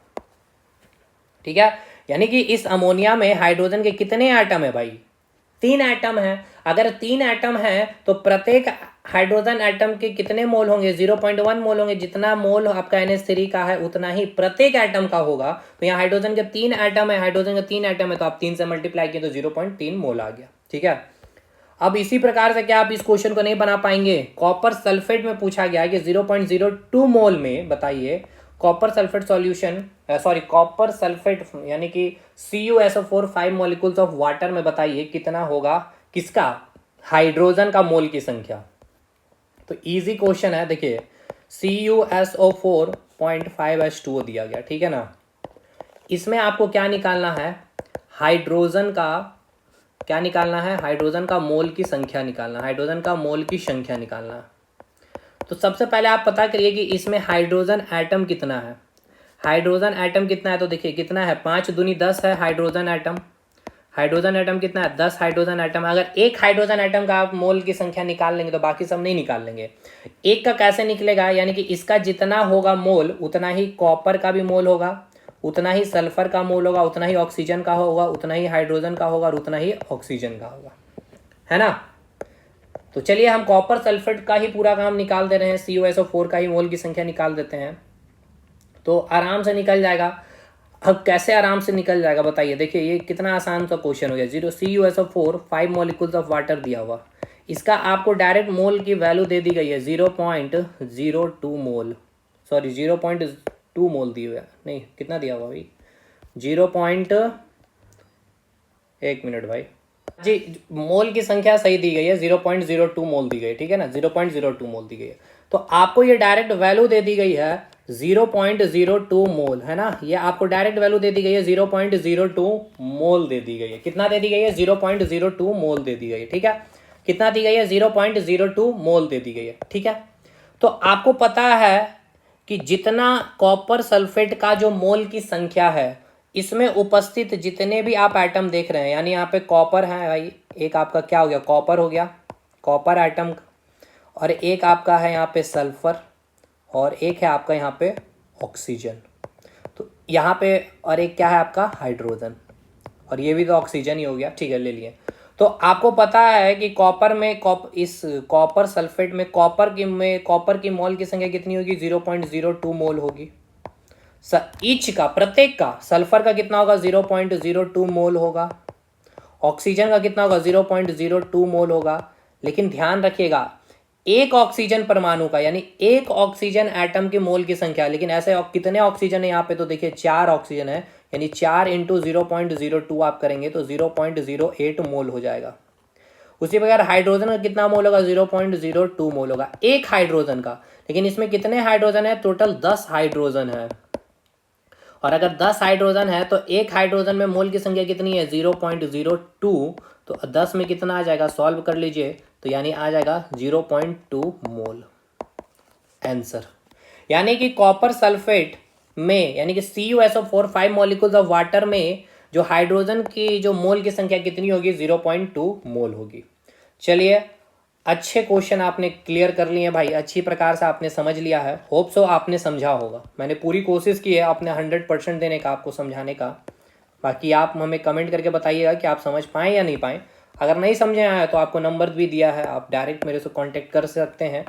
ठीक है। यानी कि इस अमोनिया में हाइड्रोजन के कितने एटम है भाई? 3 एटम है। अगर 3 एटम है तो प्रत्येक हाइड्रोजन एटम के कितने मोल होंगे? 0.1 मोल होंगे। जितना मोल आपका NH3 का है उतना ही प्रत्येक एटम का होगा। तो यहाँ हाइड्रोजन के 3 एटम है, हाइड्रोजन के 3 एटम है, तो आप 3 से मल्टीप्लाई किए तो 0.3 मोल आ गया, ठीक है। अब इसी प्रकार से क्या आप इस क्वेश्चन को नहीं बना पाएंगे? कॉपर सल्फेट में पूछा गया है कि 0.02 मोल में, बताइए, copper sulphate solution, sorry copper sulphate यानी कि CuSO4 5 मॉलिक्यूल्स ऑफ वाटर में, बताइए कितना होगा किसका? हाइड्रोजन का मोल की संख्या। तो इजी क्वेश्चन है, देखिए CuSO4 0.5H2O दिया गया, ठीक है ना। इसमें आपको क्या निकालना है? हाइड्रोजन का क्या निकालना है? हाइड्रोजन का मोल की संख्या निकालना, हाइड्रोजन का मोल की संख्या निकालना। तो सबसे पहले आप पता करिए कि इसमें हाइड्रोजन एटम कितना है। हाइड्रोजन एटम कितना है? तो देखिए कितना है, 5 दूनी 10 है हाइड्रोजन एटम। हाइड्रोजन एटम कितना है? 10 हाइड्रोजन एटम। अगर एक हाइड्रोजन एटम का आप मोल की संख्या निकाल लेंगे तो बाकी सब नहीं निकाल लेंगे। एक का कैसे निकलेगा? यानी कि इसका जितना होगा मोल उतना ही कॉपर का भी मोल होगा, उतना ही सल्फर का मोल होगा, उतना ही ऑक्सीजन का होगा, उतना ही हाइड्रोजन का होगा और उतना ही ऑक्सीजन का होगा, है ना। तो चलिए हम कॉपर सल्फेट का ही पूरा काम निकाल दे रहे हैं, CuSO4 का ही मोल की संख्या निकाल देते हैं तो आराम से निकल जाएगा। अब कैसे आराम से निकल जाएगा बताइए? देखिए ये कितना आसान सा क्वेश्चन हो गया। CuSO4 5 मॉलिक्यूल्स ऑफ वाटर दिया हुआ, इसका आपको डायरेक्ट मोल की वैल्यू दे दी गई है 0.02 मोल, सॉरी 0.2 मोल दी हुई है, नहीं कितना दिया हुआ भाई? 1 मिनट भाई जी, मोल की संख्या सही दी गई है, 0.02 मोल दी गई, ठीक है ना, 0.02 मोल दी गई है। तो आपको ये डायरेक्ट वैल्यू दे दी गई है 0.02 मोल, है ना। ये आपको डायरेक्ट वैल्यू दे दी गई है 0.02 मोल दे दी गई है। कितना दे दी गई है? 0.02 मोल दे दी गई है, ठीक है। कितना दी गई है? 0.02 मोल दे दी गई है, ठीक है। तो आपको पता है कि जितना कॉपर सल्फेट का जो मोल की संख्या है, इसमें उपस्थित जितने भी आप एटम देख रहे हैं, यानी यहाँ पे कॉपर है भाई, एक आपका क्या हो गया? कॉपर हो गया, कॉपर एटम, और एक आपका है यहाँ पे सल्फर, और एक है आपका यहाँ पे ऑक्सीजन। तो यहाँ पे और एक क्या है आपका? हाइड्रोजन, और ये भी तो ऑक्सीजन ही हो गया, ठीक है, ले लिए। तो आपको पता है कि कॉपर में इस कॉपर सल्फेट में कॉपर की मोल की संख्या कितनी होगी? 0.02 मोल होगी। ईच का, प्रत्येक का। सल्फर का कितना होगा? 0.02 मोल होगा। ऑक्सीजन का कितना होगा? 0.02 मोल होगा। लेकिन ध्यान रखिएगा, एक ऑक्सीजन परमाणु का, यानी एक ऑक्सीजन एटम के मोल की संख्या, लेकिन ऐसे कितने ऑक्सीजन है यहाँ पे? तो देखिए 4 ऑक्सीजन है, यानी 4 इंटू 0.02 आप करेंगे तो 0.08 मोल हो जाएगा। उसी प्रकार हाइड्रोजन का कितना मोल होगा? 0.02 मोल होगा एक हाइड्रोजन का। लेकिन इसमें कितने हाइड्रोजन है? टोटल 10 हाइड्रोजन है। और अगर 10 हाइड्रोजन है तो एक हाइड्रोजन में मोल की संख्या कितनी है? 0.02। तो 10 में कितना आ जाएगा? सॉल्व कर लीजिए, तो यानी आ जाएगा 0.2 मोल आंसर। यानी कि कॉपर सल्फेट में यानी कि CuSO4 5 मॉलिक्यूल्स ऑफ वाटर में जो हाइड्रोजन की जो मोल की संख्या कितनी होगी, 0.2 मोल होगी। चलिए, अच्छे क्वेश्चन आपने क्लियर कर लिए हैं भाई, अच्छी प्रकार से आपने समझ लिया है। होप सो आपने समझा होगा। मैंने पूरी कोशिश की है आपने 100% देने का, आपको समझाने का। बाकी आप हमें कमेंट करके बताइएगा कि आप समझ पाएँ या नहीं पाएँ। अगर नहीं समझे आए तो आपको नंबर भी दिया है, आप डायरेक्ट मेरे से कांटेक्ट कर सकते हैं।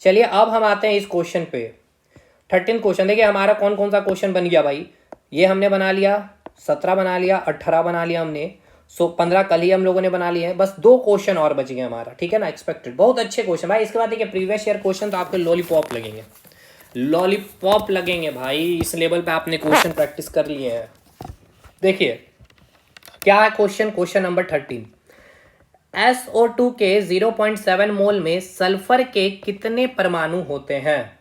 चलिए, अब हम आते हैं इस क्वेश्चन पे। 13 क्वेश्चन देखिए हमारा कौन कौन सा क्वेश्चन बन गया भाई। ये हमने बना लिया, 17 बना लिया, 18 बना लिया हमने, 15 कल ही हम लोगों ने बना लिए हैं। बस 2 क्वेश्चन और बच गए हमारा, ठीक है ना। एक्सपेक्टेड बहुत अच्छे क्वेश्चन भाई। इसके बाद देखिए प्रीवियस ईयर क्वेश्चन तो आपके लॉलीपॉप लगेंगे, लॉलीपॉप लगेंगे भाई। इस लेवल पे आपने क्वेश्चन प्रैक्टिस कर लिए हैं। देखिए क्या है क्वेश्चन, क्वेश्चन नंबर 13। SO2 के 0.7 मोल में सल्फर के कितने परमाणु होते हैं।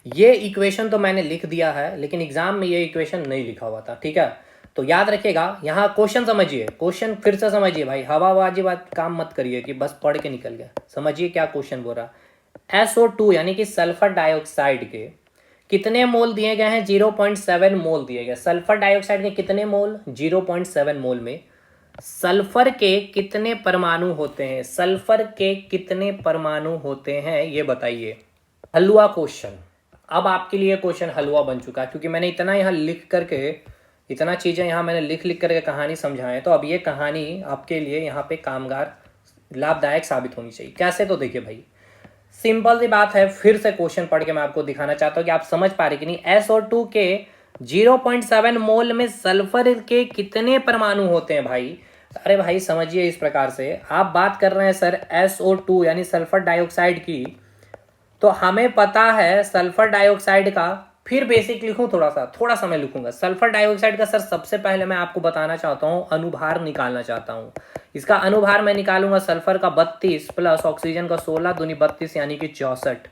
ये इक्वेशन तो मैंने लिख दिया है, लेकिन एग्जाम में ये इक्वेशन नहीं लिखा हुआ था, ठीक है। तो याद रखिएगा, यहाँ क्वेश्चन समझिए, क्वेश्चन फिर से समझिए भाई। हवाबाजी बात काम मत करिए कि बस पढ़ के निकल गया। समझिए क्या क्वेश्चन बोल रहा। SO2 यानी कि सल्फर डाइऑक्साइड के कितने मोल दिए गए हैं, 0.7 मोल दिए गए। सल्फर डाइऑक्साइड के कितने मोल, 0.7 मोल में सल्फर के कितने परमाणु होते हैं, सल्फर के कितने परमाणु होते हैं ये बताइए। हलवा क्वेश्चन। अब आपके लिए क्वेश्चन हलवा बन चुका है, क्योंकि मैंने इतना यहाँ लिख करके, इतना चीज़ें यहाँ मैंने लिख करके कहानी समझाएं, तो अब ये कहानी आपके लिए यहाँ पे कामगार लाभदायक साबित होनी चाहिए। कैसे, तो देखिए भाई सिंपल सी बात है। फिर से क्वेश्चन पढ़ के मैं आपको दिखाना चाहता हूँ कि आप समझ पा रहे कि नहीं। SO2 के 0.7 मोल में सल्फर के कितने परमाणु होते हैं भाई। अरे भाई समझिए, इस प्रकार से आप बात कर रहे हैं सर SO2 यानी सल्फर डाइऑक्साइड की, तो हमें पता है सल्फर डाइऑक्साइड का, फिर बेसिक लिखूं, थोड़ा सा मैं लिखूंगा। सल्फर डाइऑक्साइड का सर सबसे पहले मैं आपको बताना चाहता हूं, अनुभार निकालना चाहता हूं। इसका अनुभार मैं निकालूंगा सल्फर का 32 प्लस ऑक्सीजन का 16 दूनी 32 यानी कि 64।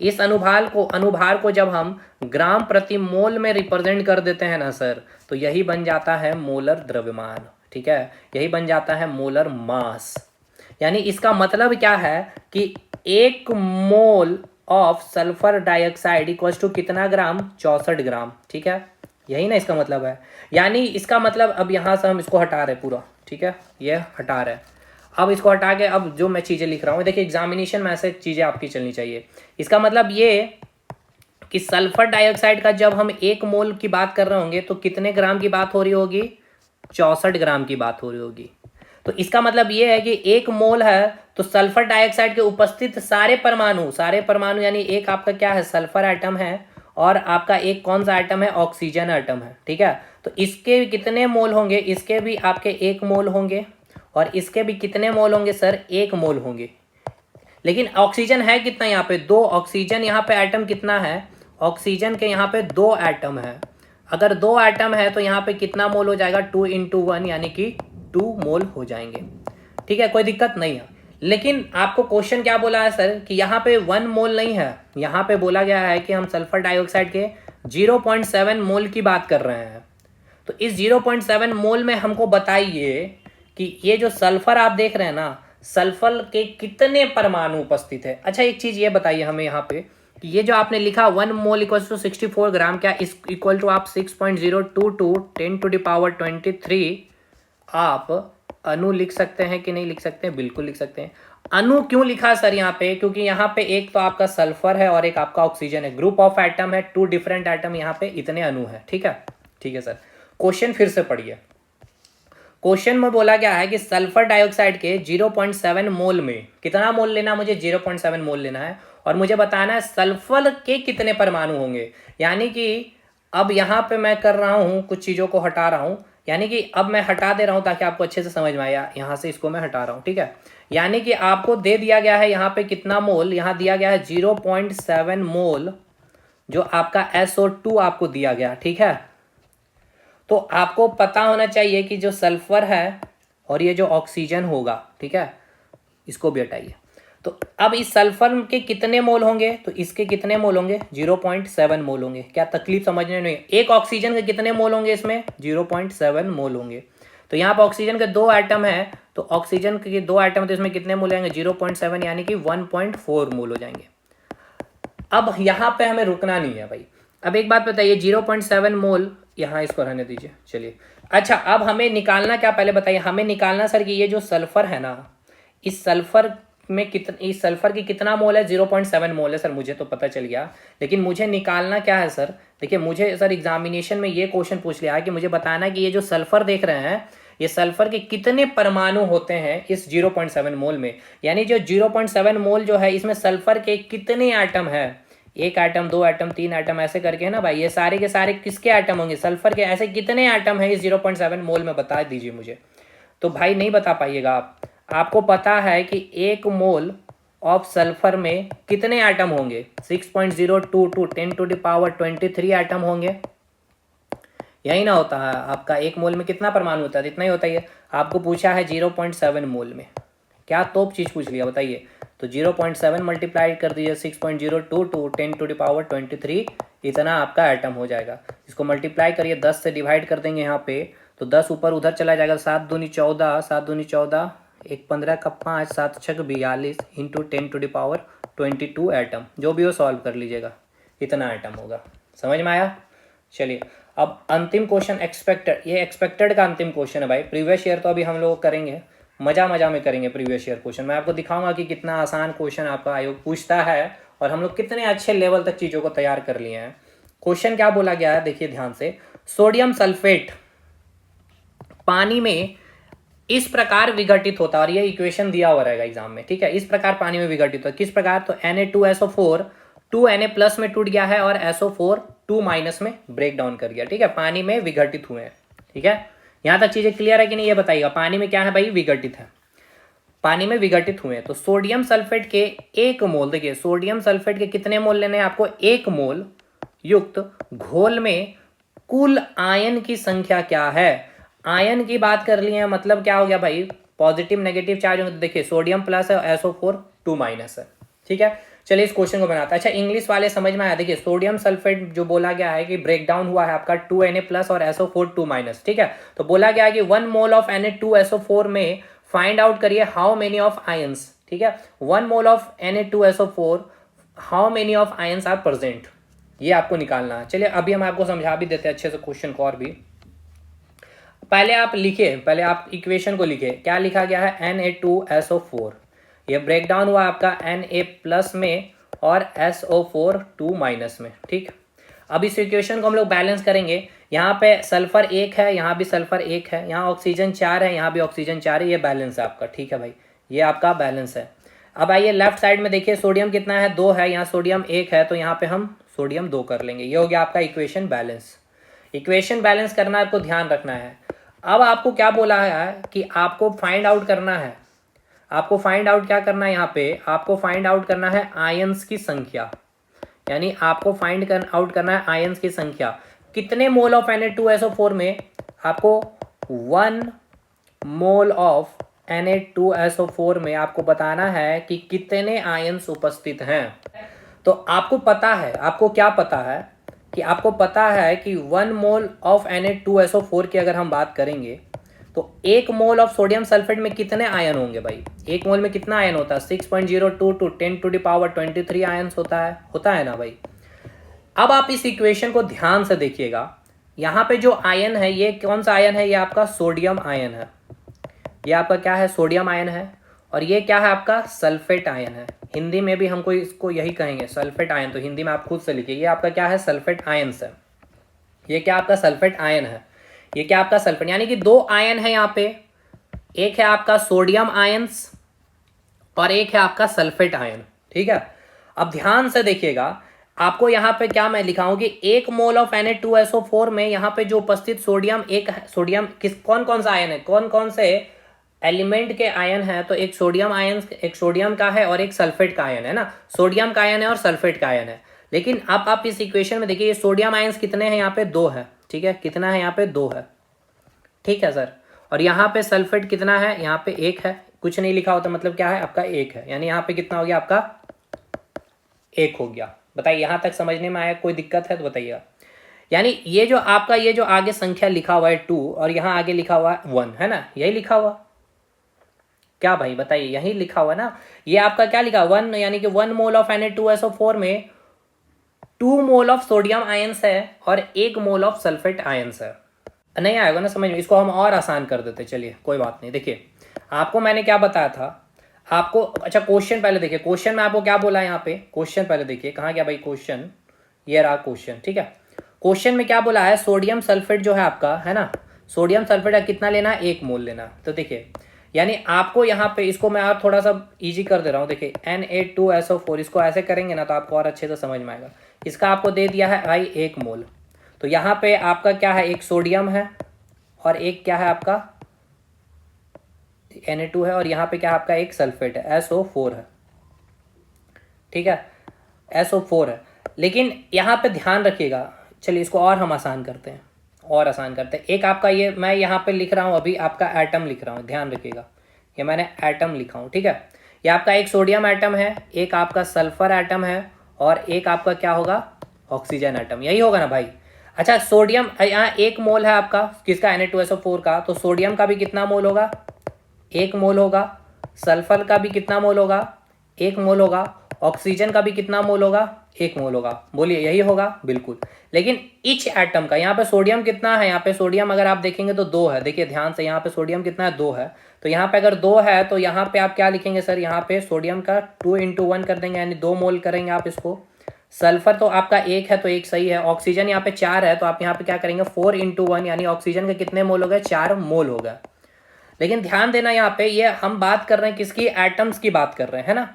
इस अनुभार को जब हम ग्राम प्रति मोल में रिप्रेजेंट कर देते हैं ना सर, तो यही बन जाता है मोलर द्रव्यमान, ठीक है। यही बन जाता है मोलर मास। यानी इसका मतलब क्या है कि 1 mole of sulphur dioxide equal to कितना ग्राम, 64 ग्राम, ठीक है। यही ना इसका मतलब है। यानी इसका मतलब अब यहाँ से हम इसको हटा रहे पूरा, ठीक है, ये हटा रहे। अब इसको हटा के अब जो मैं चीज़ें लिख रहा हूँ, देखिए एग्जामिनेशन में ऐसे चीज़ें आपकी चलनी चाहिए। इसका मतलब ये कि सल्फर डाइऑक्साइड का जब हम 1 मोल की बात कर रहे होंगे तो कितने ग्राम की बात हो रही होगी, 64 ग्राम की बात हो रही होगी। तो इसका मतलब ये है कि 1 मोल है तो सल्फर डाइऑक्साइड के उपस्थित सारे परमाणु यानी एक आपका क्या है, सल्फर एटम है, और आपका एक कौन सा एटम है, ऑक्सीजन एटम है, ठीक है। तो इसके कितने मोल होंगे, इसके भी आपके 1 मोल होंगे, और इसके भी कितने मोल होंगे सर, 1 मोल होंगे। लेकिन ऑक्सीजन है कितना यहाँ पे, 2 ऑक्सीजन। यहाँ पे एटम कितना है, ऑक्सीजन के यहाँ पे 2 एटम है। अगर 2 एटम है तो यहाँ पे कितना मोल हो जाएगा, 2 × 1 यानी कि 2 मोल हो जाएंगे, ठीक है, कोई दिक्कत नहीं है। लेकिन आपको क्वेश्चन क्या बोला है सर कि यहाँ पे 1 मोल नहीं है, यहाँ पे बोला गया है कि हम सल्फर डाइऑक्साइड के 0.7 मोल की बात कर रहे हैं। तो इस 0.7 मोल में हमको बताइए कि ये जो सल्फर आप देख रहे हैं ना, सल्फर के कितने परमाणु उपस्थित है। अच्छा एक चीज ये बताइए हमें यहाँ पे कि ये जो आपने लिखा 1 मोल इक्वल टू 64 ग्राम, क्या इस इक्वल टू आप 6.022 10⁻23 आप अणु लिख सकते हैं कि नहीं लिख सकते हैं, बिल्कुल लिख सकते हैं। अणु क्यों लिखा सर यहाँ पे, क्योंकि यहाँ पे एक तो आपका सल्फर है और एक आपका ऑक्सीजन है, ग्रुप ऑफ एटम है, 2 डिफरेंट एटम, यहाँ पे इतने अणु है, ठीक है। ठीक है सर, क्वेश्चन फिर से पढ़िए। क्वेश्चन में बोला गया है कि सल्फर डाइऑक्साइड के 0.7 मोल में कितना मोल लेना, मुझे 0.7 मोल लेना है, और मुझे बताना है सल्फर के कितने परमाणु होंगे। यानी कि अब यहाँ पे मैं कर रहा हूँ, कुछ चीज़ों को हटा रहा हूँ, यानी कि अब मैं हटा दे रहा हूँ ताकि आपको अच्छे से समझ में आया। यहाँ से इसको मैं हटा रहा हूँ, ठीक है। यानी कि आपको दे दिया गया है यहाँ पे कितना मोल, यहाँ दिया गया है 0.7 मोल, जो आपका SO2 आपको दिया गया, ठीक है। तो आपको पता होना चाहिए कि जो सल्फर है और ये जो ऑक्सीजन होगा, ठीक है, इसको भी हटाइए। तो अब इस सल्फर के कितने मोल होंगे, तो इसके कितने मोल होंगे, 0.7 मोल होंगे। क्या तकलीफ समझने नहीं, एक ऑक्सीजन के कितने मोल होंगे, इसमें 0.7 मोल होंगे। तो यहाँ पर ऑक्सीजन के 2 एटम है, तो ऑक्सीजन के 2 एटम, तो इसमें कितने मोल आएंगे, 0.7 यानी कि 1.4 मोल हो जाएंगे। अब यहाँ पे हमें रुकना नहीं है भाई, अब एक बात बताइए, 0.7 मोल, यहाँ इसको रहने दीजिए, चलिए। अच्छा, अब हमें निकालना क्या, पहले बताइए। हमें निकालना सर कि ये जो सल्फर है ना, इस सल्फर में कितना, इस सल्फर की कितना मोल है, 0.7 मोल है सर, मुझे तो पता चल गया। लेकिन मुझे निकालना क्या है सर, देखिए मुझे सर एग्जामिनेशन में ये क्वेश्चन पूछ लिया है कि मुझे बताना है कि ये जो सल्फर देख रहे हैं, ये सल्फर के कितने परमाणु होते हैं इस 0.7 मोल में। यानी जो 0.7 मोल जो है, इसमें सल्फर के कितने एटम है, एक एटम, दो एटम, तीन एटम, ऐसे करके है ना भाई, ये सारे के सारे किसके एटम होंगे, सल्फर के। ऐसे कितने एटम है इस 0.7 मोल में, बता दीजिए मुझे। तो भाई नहीं बता पाइएगा आप। आपको पता है कि 1 मोल ऑफ सल्फर में कितने एटम होंगे, 6.022 10⁻23 एटम होंगे। यही ना होता है आपका, 1 मोल में कितना परमाणु होता है, इतना ही होता है। आपको पूछा है 0.7 मोल में, क्या तोप चीज़ पूछ लिया बताइए। तो 0.7 मल्टीप्लाई कर दीजिए 6.022 10⁻23, इतना आपका एटम हो जाएगा। इसको मल्टीप्लाई करिए, 10 से डिवाइड कर देंगे यहाँ पे, तो 10 ऊपर उधर चला जाएगा, 7 दूनी 14, 7 दूनी 14, 1 15 का 5, 7 6 42 इंटू 10⁻22 एटम, जो भी हो सॉल्व कर लीजिएगा, इतना एटम होगा। समझ में आया? चलिए अब अंतिम क्वेश्चन एक्सपेक्टेड, ये एक्सपेक्टेड का अंतिम क्वेश्चन है भाई। प्रीवियस ईयर तो अभी हम लोग करेंगे, मजा मजा में करेंगे प्रीवियस ईयर क्वेश्चन। मैं आपको दिखाऊंगा कि कितना आसान क्वेश्चन आपका आयोग पूछता है और हम लोग कितने अच्छे लेवल तक चीज़ों को तैयार कर लिए हैं। क्वेश्चन क्या बोला गया है, देखिए ध्यान से। सोडियम सल्फेट पानी में इस प्रकार विघटित होता है, और ये इक्वेशन दिया हुआ रहेगा एग्जाम में, ठीक है। इस प्रकार पानी में विघटित होता है, किस प्रकार, तो Na2SO4 2Na प्लस में टूट गया है और SO4 2 माइनस में ब्रेक डाउन कर गया, ठीक है। पानी में विघटित हुए हैं, ठीक है। यहां तक चीजें क्लियर है कि नहीं, ये बताइएगा। पानी में क्या है भाई, विघटित है, पानी में विघटित हुए हैं। तो सोडियम सल्फेट के 1 मोल, देखिए सोडियम सल्फेट के कितने मोल लेने हैं आपको, 1 मोल युक्त घोल में कुल आयन की संख्या क्या है। आयन की बात कर ली है, मतलब क्या हो गया भाई, पॉजिटिव नेगेटिव चार्ज होंगे। तो देखिए सोडियम प्लस है, SO4 2 माइनस है, ठीक है। चलिए इस क्वेश्चन को बनाते हैं। अच्छा इंग्लिश वाले समझ में आया, देखिए सोडियम सल्फेट जो बोला गया है कि ब्रेक डाउन हुआ है आपका 2Na प्लस और SO4 2 माइनस, ठीक है। तो बोला गया है कि 1 मोल ऑफ Na2SO4 में फाइंड आउट करिए हाउ मेनी ऑफ आयंस, ठीक है। 1 mole of Na2SO4 how many of ions are present, ये आपको निकालना है। चलिए अभी हम आपको समझा भी देते हैं अच्छे से क्वेश्चन को। और भी पहले आप लिखिए, पहले आप इक्वेशन को लिखिए। क्या लिखा गया है, Na2SO4, ये ब्रेक डाउन हुआ आपका Na प्लस में और SO4 2 माइनस में, ठीक। अब इस इक्वेशन को हम लोग बैलेंस करेंगे। यहाँ पे सल्फर 1 है, यहाँ भी सल्फर 1 है, यहाँ ऑक्सीजन 4 है, यहाँ भी ऑक्सीजन 4 है, ये बैलेंस है आपका, ठीक है भाई, ये आपका बैलेंस है। अब आइए लेफ्ट साइड में देखिए, सोडियम कितना है, 2 है, यहाँ सोडियम 1 है, तो यहाँ पे हम सोडियम 2 कर लेंगे। ये हो गया आपका इक्वेशन बैलेंस। इक्वेशन बैलेंस करना आपको ध्यान रखना है। अब आपको क्या बोला है कि आपको फाइंड आउट करना है, आपको फाइंड आउट क्या करना है, यहाँ पे आपको फाइंड आउट करना है आयंस की संख्या, यानी आपको फाइंड आउट करना है आयंस की संख्या। कितने मोल ऑफ Na2SO4 में आपको 1 मोल ऑफ Na2SO4 में आपको बताना है कि कितने आयंस उपस्थित हैं। तो आपको पता है, आपको क्या पता है कि आपको पता है कि 1 मोल ऑफ Na2SO4 की अगर हम बात करेंगे तो 1 मोल ऑफ सोडियम सल्फेट में कितने आयन होंगे भाई, 1 मोल में कितना आयन होता है, 6.022 10⁻23 आयन होता है ना भाई। अब आप इस इक्वेशन को ध्यान से देखिएगा, यहाँ पे जो आयन है ये कौन सा आयन है, ये आपका सोडियम आयन है, ये आपका क्या है, सोडियम आयन है। और ये क्या है आपका, सल्फेट आयन है। हिंदी में भी हमको इसको यही कहेंगे, सल्फेट आयन। तो हिंदी में आप खुद से लिखिए, ये आपका क्या है, सल्फेट आयन है। ये क्या आपका सल्फेट आयन है, ये क्या आपका सल्फेट, यानी कि 2 आयन है यहाँ पे, एक है आपका सोडियम आयंस और एक है आपका सल्फेट आयन, ठीक है। अब ध्यान से देखिएगा, आपको यहाँ पे क्या मैं लिखा हूं कि 1 मोल ऑफ Na2SO4 में यहाँ पे जो उपस्थित सोडियम, एक सोडियम किस कौन कौन सा आयन है, कौन कौन से एलिमेंट के आयन है, तो एक सोडियम आयन, एक सोडियम का है और एक सल्फेट का आयन है ना, सोडियम का आयन है और सल्फेट का आयन है। लेकिन आप इस इक्वेशन में देखिए, ये सोडियम आयंस कितने हैं, यहाँ पे 2 है, ठीक है, कितना है यहाँ पे 2 है, ठीक है सर। और यहाँ पे सल्फेट कितना है, यहाँ पे 1 है, कुछ नहीं लिखा होता मतलब क्या है आपका 1 है, यानी यहाँ पे कितना हो गया आपका 1 हो गया। बताइए यहाँ तक समझने में आया, कोई दिक्कत है तो बताइएगा। यानी ये जो आपका, ये जो आगे संख्या लिखा हुआ है 2 और यहाँ आगे लिखा हुआ है 1, है ना, यही लिखा हुआ क्या भाई, बताइए, यही लिखा हुआ ना। ये आपका क्या लिखा 1, यानी कि 1 मोल ऑफ Na2SO4 में 2 मोल ऑफ सोडियम आयंस है और 1 मोल ऑफ सल्फेट आयंस है। नहीं आएगा ना समझ में, इसको हम और आसान कर देते, चलिए कोई बात नहीं। देखिए आपको मैंने क्या बताया था आपको, अच्छा क्वेश्चन पहले देखिए, क्वेश्चन में आपको क्या बोला है यहाँ पे, क्वेश्चन पहले देखिए कहाँ गया भाई क्वेश्चन, ये रहा क्वेश्चन, ठीक है। क्वेश्चन में क्या बोला है, सोडियम सल्फेट जो है आपका, है ना, सोडियम सल्फेट का कितना लेना है, 1 मोल लेना। तो देखिए यानी आपको यहाँ पे, इसको मैं और थोड़ा सा इजी कर दे रहा हूँ। देखिए Na2SO4, इसको ऐसे करेंगे ना तो आपको और अच्छे से समझ में आएगा। इसका आपको दे दिया है भाई 1 मोल, तो यहाँ पे आपका क्या है, एक सोडियम है और एक क्या है आपका Na2 है, और यहाँ पे क्या आपका एक सल्फेट है SO4 है, ठीक है, SO4 है। लेकिन यहाँ पे ध्यान रखिएगा, चलिए इसको और हम आसान करते हैं, और आसान करते हैं। एक आपका ये मैं यहाँ पे लिख रहा हूँ, अभी आपका एटम लिख रहा हूँ, ध्यान रखिएगा, ये मैंने एटम लिखा हूँ, ठीक है। ये आपका एक सोडियम एटम है, एक आपका सल्फर एटम है, और एक आपका क्या होगा, ऑक्सीजन एटम, यही होगा ना भाई। अच्छा सोडियम यहाँ 1 मोल है आपका किसका, Na2SO4 का, तो सोडियम का भी कितना मोल होगा, 1 मोल होगा, सल्फर का भी कितना मोल होगा, 1 मोल होगा, ऑक्सीजन का भी कितना मोल होगा, 1 मोल होगा। बोलिए यही होगा, बिल्कुल। लेकिन ईच एटम का, यहाँ पे सोडियम कितना है, यहाँ पे सोडियम अगर आप देखेंगे तो 2 है, देखिए ध्यान से, यहाँ पे सोडियम कितना है, 2 है। तो यहाँ पे अगर 2 है तो यहाँ पे आप क्या लिखेंगे सर, यहाँ पे सोडियम का 2 × 1 कर देंगे, यानी 2 मोल करेंगे आप इसको। सल्फर तो आपका 1 है तो 1 सही है, ऑक्सीजन यहाँ पे 4 है तो आप यहाँ पे क्या करेंगे 4 × 1, यानी ऑक्सीजन के कितने मोल हो गए, 4 मोल हो गए। लेकिन ध्यान देना यहाँ पे, ये हम बात कर रहे हैं किसकी, एटम्स की बात कर रहे हैं, है ना।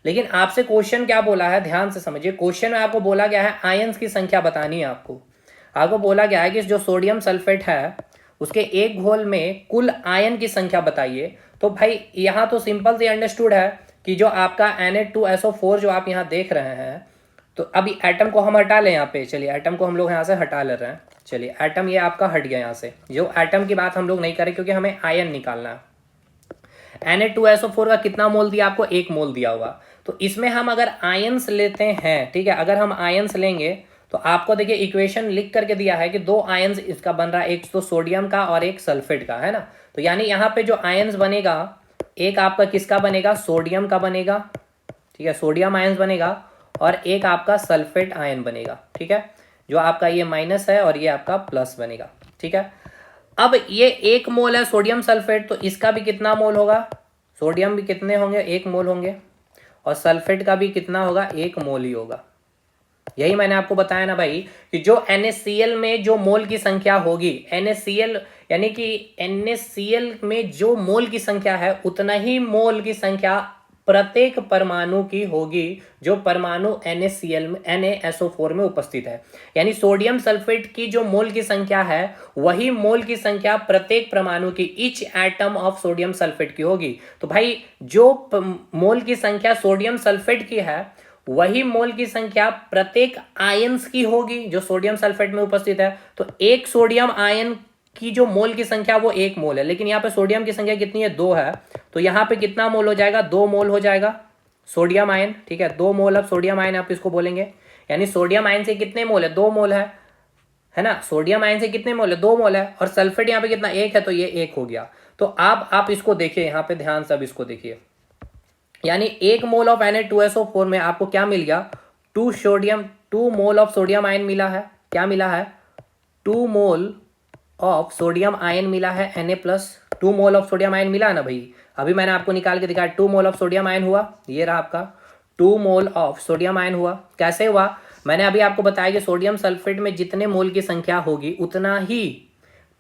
लेकिन आपसे क्वेश्चन क्या बोला है, ध्यान से समझिए, क्वेश्चन में आपको बोला गया है आयंस की संख्या बतानी है आपको बोला गया है कि जो सोडियम सल्फेट है उसके एक घोल में कुल आयन की संख्या बताइए। तो भाई यहाँ तो सिंपल से अंडरस्टूड है कि जो आपका Na2SO4 जो आप यहाँ देख रहे हैं, तो अभी एटम को हम हटा लें यहाँ पे, चलिए एटम को हम लोग यहाँ से हटा ले रहे हैं, चलिए एटम ये आपका हट गया यहाँ से, जो एटम की बात हम लोग नहीं करें क्योंकि हमें आयन निकालना है। Na2SO4 का कितना मोल दिया आपको, 1 मोल दिया होगा। तो इसमें हम अगर आयंस लेते हैं, ठीक है, अगर हम आयंस लेंगे तो आपको देखिए इक्वेशन लिख करके दिया है कि 2 आयंस इसका बन रहा है, एक तो सोडियम का और एक सल्फेट का, है ना। तो यानी यहाँ पे जो आयंस बनेगा, एक आपका किसका बनेगा, सोडियम का बनेगा, ठीक है, सोडियम आयंस बनेगा, और एक आपका सल्फेट आयन बनेगा, ठीक है, जो आपका ये माइनस है और ये आपका प्लस बनेगा, ठीक है। अब ये 1 मोल है सोडियम सल्फेट, तो इसका भी कितना मोल होगा, सोडियम भी कितने होंगे, 1 मोल होंगे, और सल्फेट का भी कितना होगा, 1 मोल ही होगा। यही मैंने आपको बताया ना भाई कि जो NaCl में जो मोल की संख्या होगी, NaCl यानी कि NaCl में जो मोल की संख्या है उतना ही मोल की संख्या प्रत्येक परमाणु की होगी जो परमाणु NaCl में NaSO4 में उपस्थित है। यानी सोडियम सल्फेट की जो मोल की संख्या है वही मोल की संख्या प्रत्येक परमाणु की, each atom of sodium sulphate की होगी। तो भाई जो मोल की संख्या सोडियम सल्फेट की है वही मोल की संख्या प्रत्येक आयंस की होगी जो सोडियम सल्फेट में उपस्थित है। तो एक सोडियम आयन की जो मोल की संख्या वो 1 मोल है, लेकिन यहाँ पे सोडियम की संख्या कितनी है, 2 है, तो यहाँ पे कितना मोल हो जाएगा, 2 मोल हो जाएगा सोडियम आयन, ठीक है, 2 मोल अब सोडियम आयन आप इसको बोलेंगे। यानी सोडियम आयन से कितने मोल है, 2 मोल है ना, सोडियम आयन से कितने मोल है, 2 मोल है, और सल्फेट यहाँ पे कितना, 1 है, तो ये 1 हो गया। तो आप इसको देखिए, यहाँ पे ध्यान से अब इसको देखिए, यानी 1 मोल ऑफ Na2SO4 में आपको क्या मिल गया, 2 मोल ऑफ सोडियम आयन मिला है, क्या मिला है, 2 मोल ऑफ सोडियम आयन मिला है Na+, 2 mole of sodium ion मिला है ना भाई, अभी मैंने आपको निकाल के दिखाया, 2 मोल ऑफ सोडियम आयन हुआ, ये रहा आपका 2 मोल ऑफ सोडियम आयन हुआ। कैसे हुआ, मैंने अभी आपको बताया कि सोडियम सल्फेट में जितने मोल की संख्या होगी उतना ही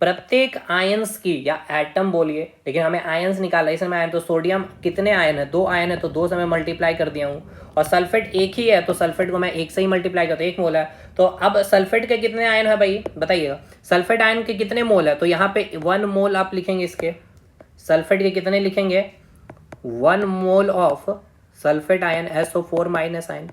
प्रत्येक आयंस की, या एटम बोलिए, लेकिन हमें आयंस निकाला, इसमें आयन, तो सोडियम कितने आयन है, 2 आयन है, तो 2 से मैं मल्टीप्लाई कर दिया हूँ, और सल्फेट 1 ही है तो सल्फेट को मैं 1 से ही मल्टीप्लाई करता हूँ, 1 मोल है। तो अब सल्फेट के कितने आयन है भाई बताइएगा, सल्फेट आयन के कितने मोल है, तो यहाँ पे 1 मोल आप लिखेंगे, इसके सल्फेट के कितने लिखेंगे, 1 mole of sulphate ion SO4 minus ion.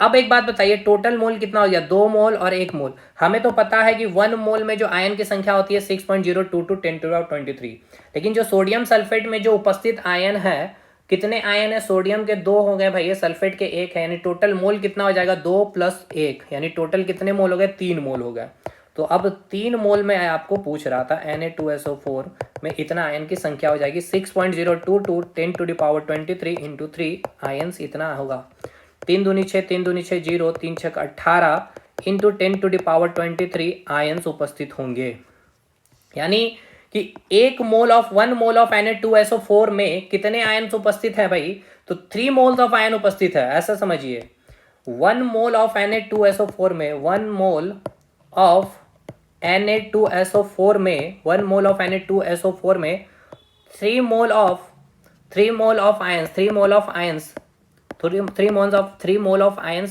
अब एक बात बताइए, टोटल मोल कितना हो गया, 2 मोल और 1 मोल। हमें तो पता है कि 1 मोल में जो आयन की संख्या होती है 6.022 10⁻23, लेकिन जो सोडियम सल्फेट में जो उपस्थित आयन है, कितने आयन है, सोडियम के 2 हो गए भाई, सल्फेट के 1 है, यानी टोटल मोल कितना हो जाएगा, 2 + 1, यानी टोटल कितने मोल हो गए, 3 मोल हो गए। तो अब 3 मोल में आपको पूछ रहा था Na2SO4 में इतना आयन की संख्या हो जाएगी 6.022 10⁻23 × 3 आयन्स इतना होगा, 3 दूनी 6, 3 दूनी 6 0, 3 6 18 इंटू 10⁻23 आयंस उपस्थित होंगे। यानी कि 1 मोल ऑफ Na2SO4 में कितने आयंस उपस्थित है भाई? तो 3 मोल्स ऑफ आयन उपस्थित है, ऐसा समझिए। 1 मोल ऑफ Na2SO4 में 1 मोल ऑफ Na2SO4 में 1 मोल ऑफ Na2SO4 में 3 mole of ions 3 mole of ions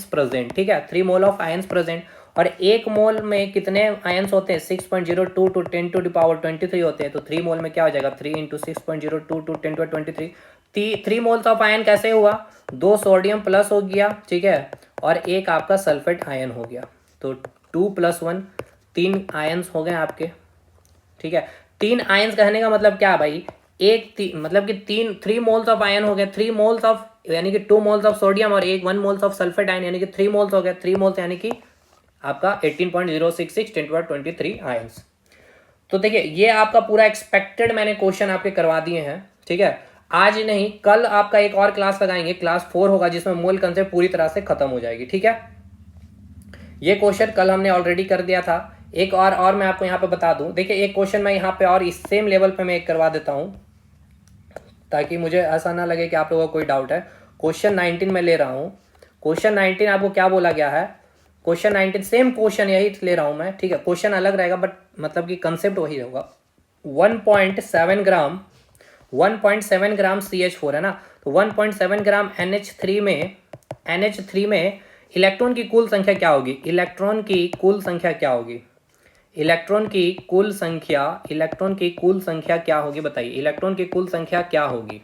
present. ठीक है, 3 मोल ऑफ आयंस प्रेजेंट। और 1 मोल में कितने आयंस होते हैं? 6.02 टू 10⁻23 होते हैं। तो 3 मोल में क्या हो जाएगा? 3 into 6.02 to 10⁻23। 3 moles of ion कैसे हुआ? 2 सोडियम प्लस हो गया, ठीक है, और 1 आपका सल्फेट आयन हो गया। तो 2 + 1 3 आयंस हो गए आपके। ठीक है, 3 आयंस कहने का मतलब क्या भाई? मतलब कि 3 मोल्स ऑफ आयन हो गए। 3 मोल्स ऑफ यानी कि 2 मोल्स ऑफ सोडियम और 1 मोल्स ऑफ सल्फेट आयन, यानी कि 3 मोल्स हो गए। 3 मोल्स यानी कि आपका 18.066 10⁻23 आयंस। तो देखिए, ये आपका पूरा एक्सपेक्टेड मैंने क्वेश्चन आपके करवा दिए हैं। ठीक है, आज नहीं कल आपका एक और क्लास लगाएंगे, क्लास 4 होगा, जिसमें मोल कंसेप्ट पूरी तरह से खत्म हो जाएगी। ठीक है, ये क्वेश्चन कल हमने ऑलरेडी कर दिया था। एक और मैं आपको यहाँ पे बता दूं। देखिए, एक क्वेश्चन मैं यहाँ पे और इस सेम लेवल पे मैं एक करवा देता हूँ, ताकि मुझे ऐसा ना लगे कि आप लोगों को कोई डाउट है। क्वेश्चन 19 में ले रहा हूँ। क्वेश्चन 19 आपको क्या बोला गया है? क्वेश्चन 19 सेम क्वेश्चन यही ले रहा हूँ मैं। ठीक है, क्वेश्चन अलग रहेगा बट मतलब कि कंसेप्ट वही होगा। 1.7 ग्राम CH4 है ना, तो 1.7 ग्राम NH3 में इलेक्ट्रॉन की कुल संख्या क्या होगी? इलेक्ट्रॉन की कुल संख्या क्या होगी? इलेक्ट्रॉन की कुल संख्या क्या होगी? बताइए, इलेक्ट्रॉन की कुल संख्या क्या होगी?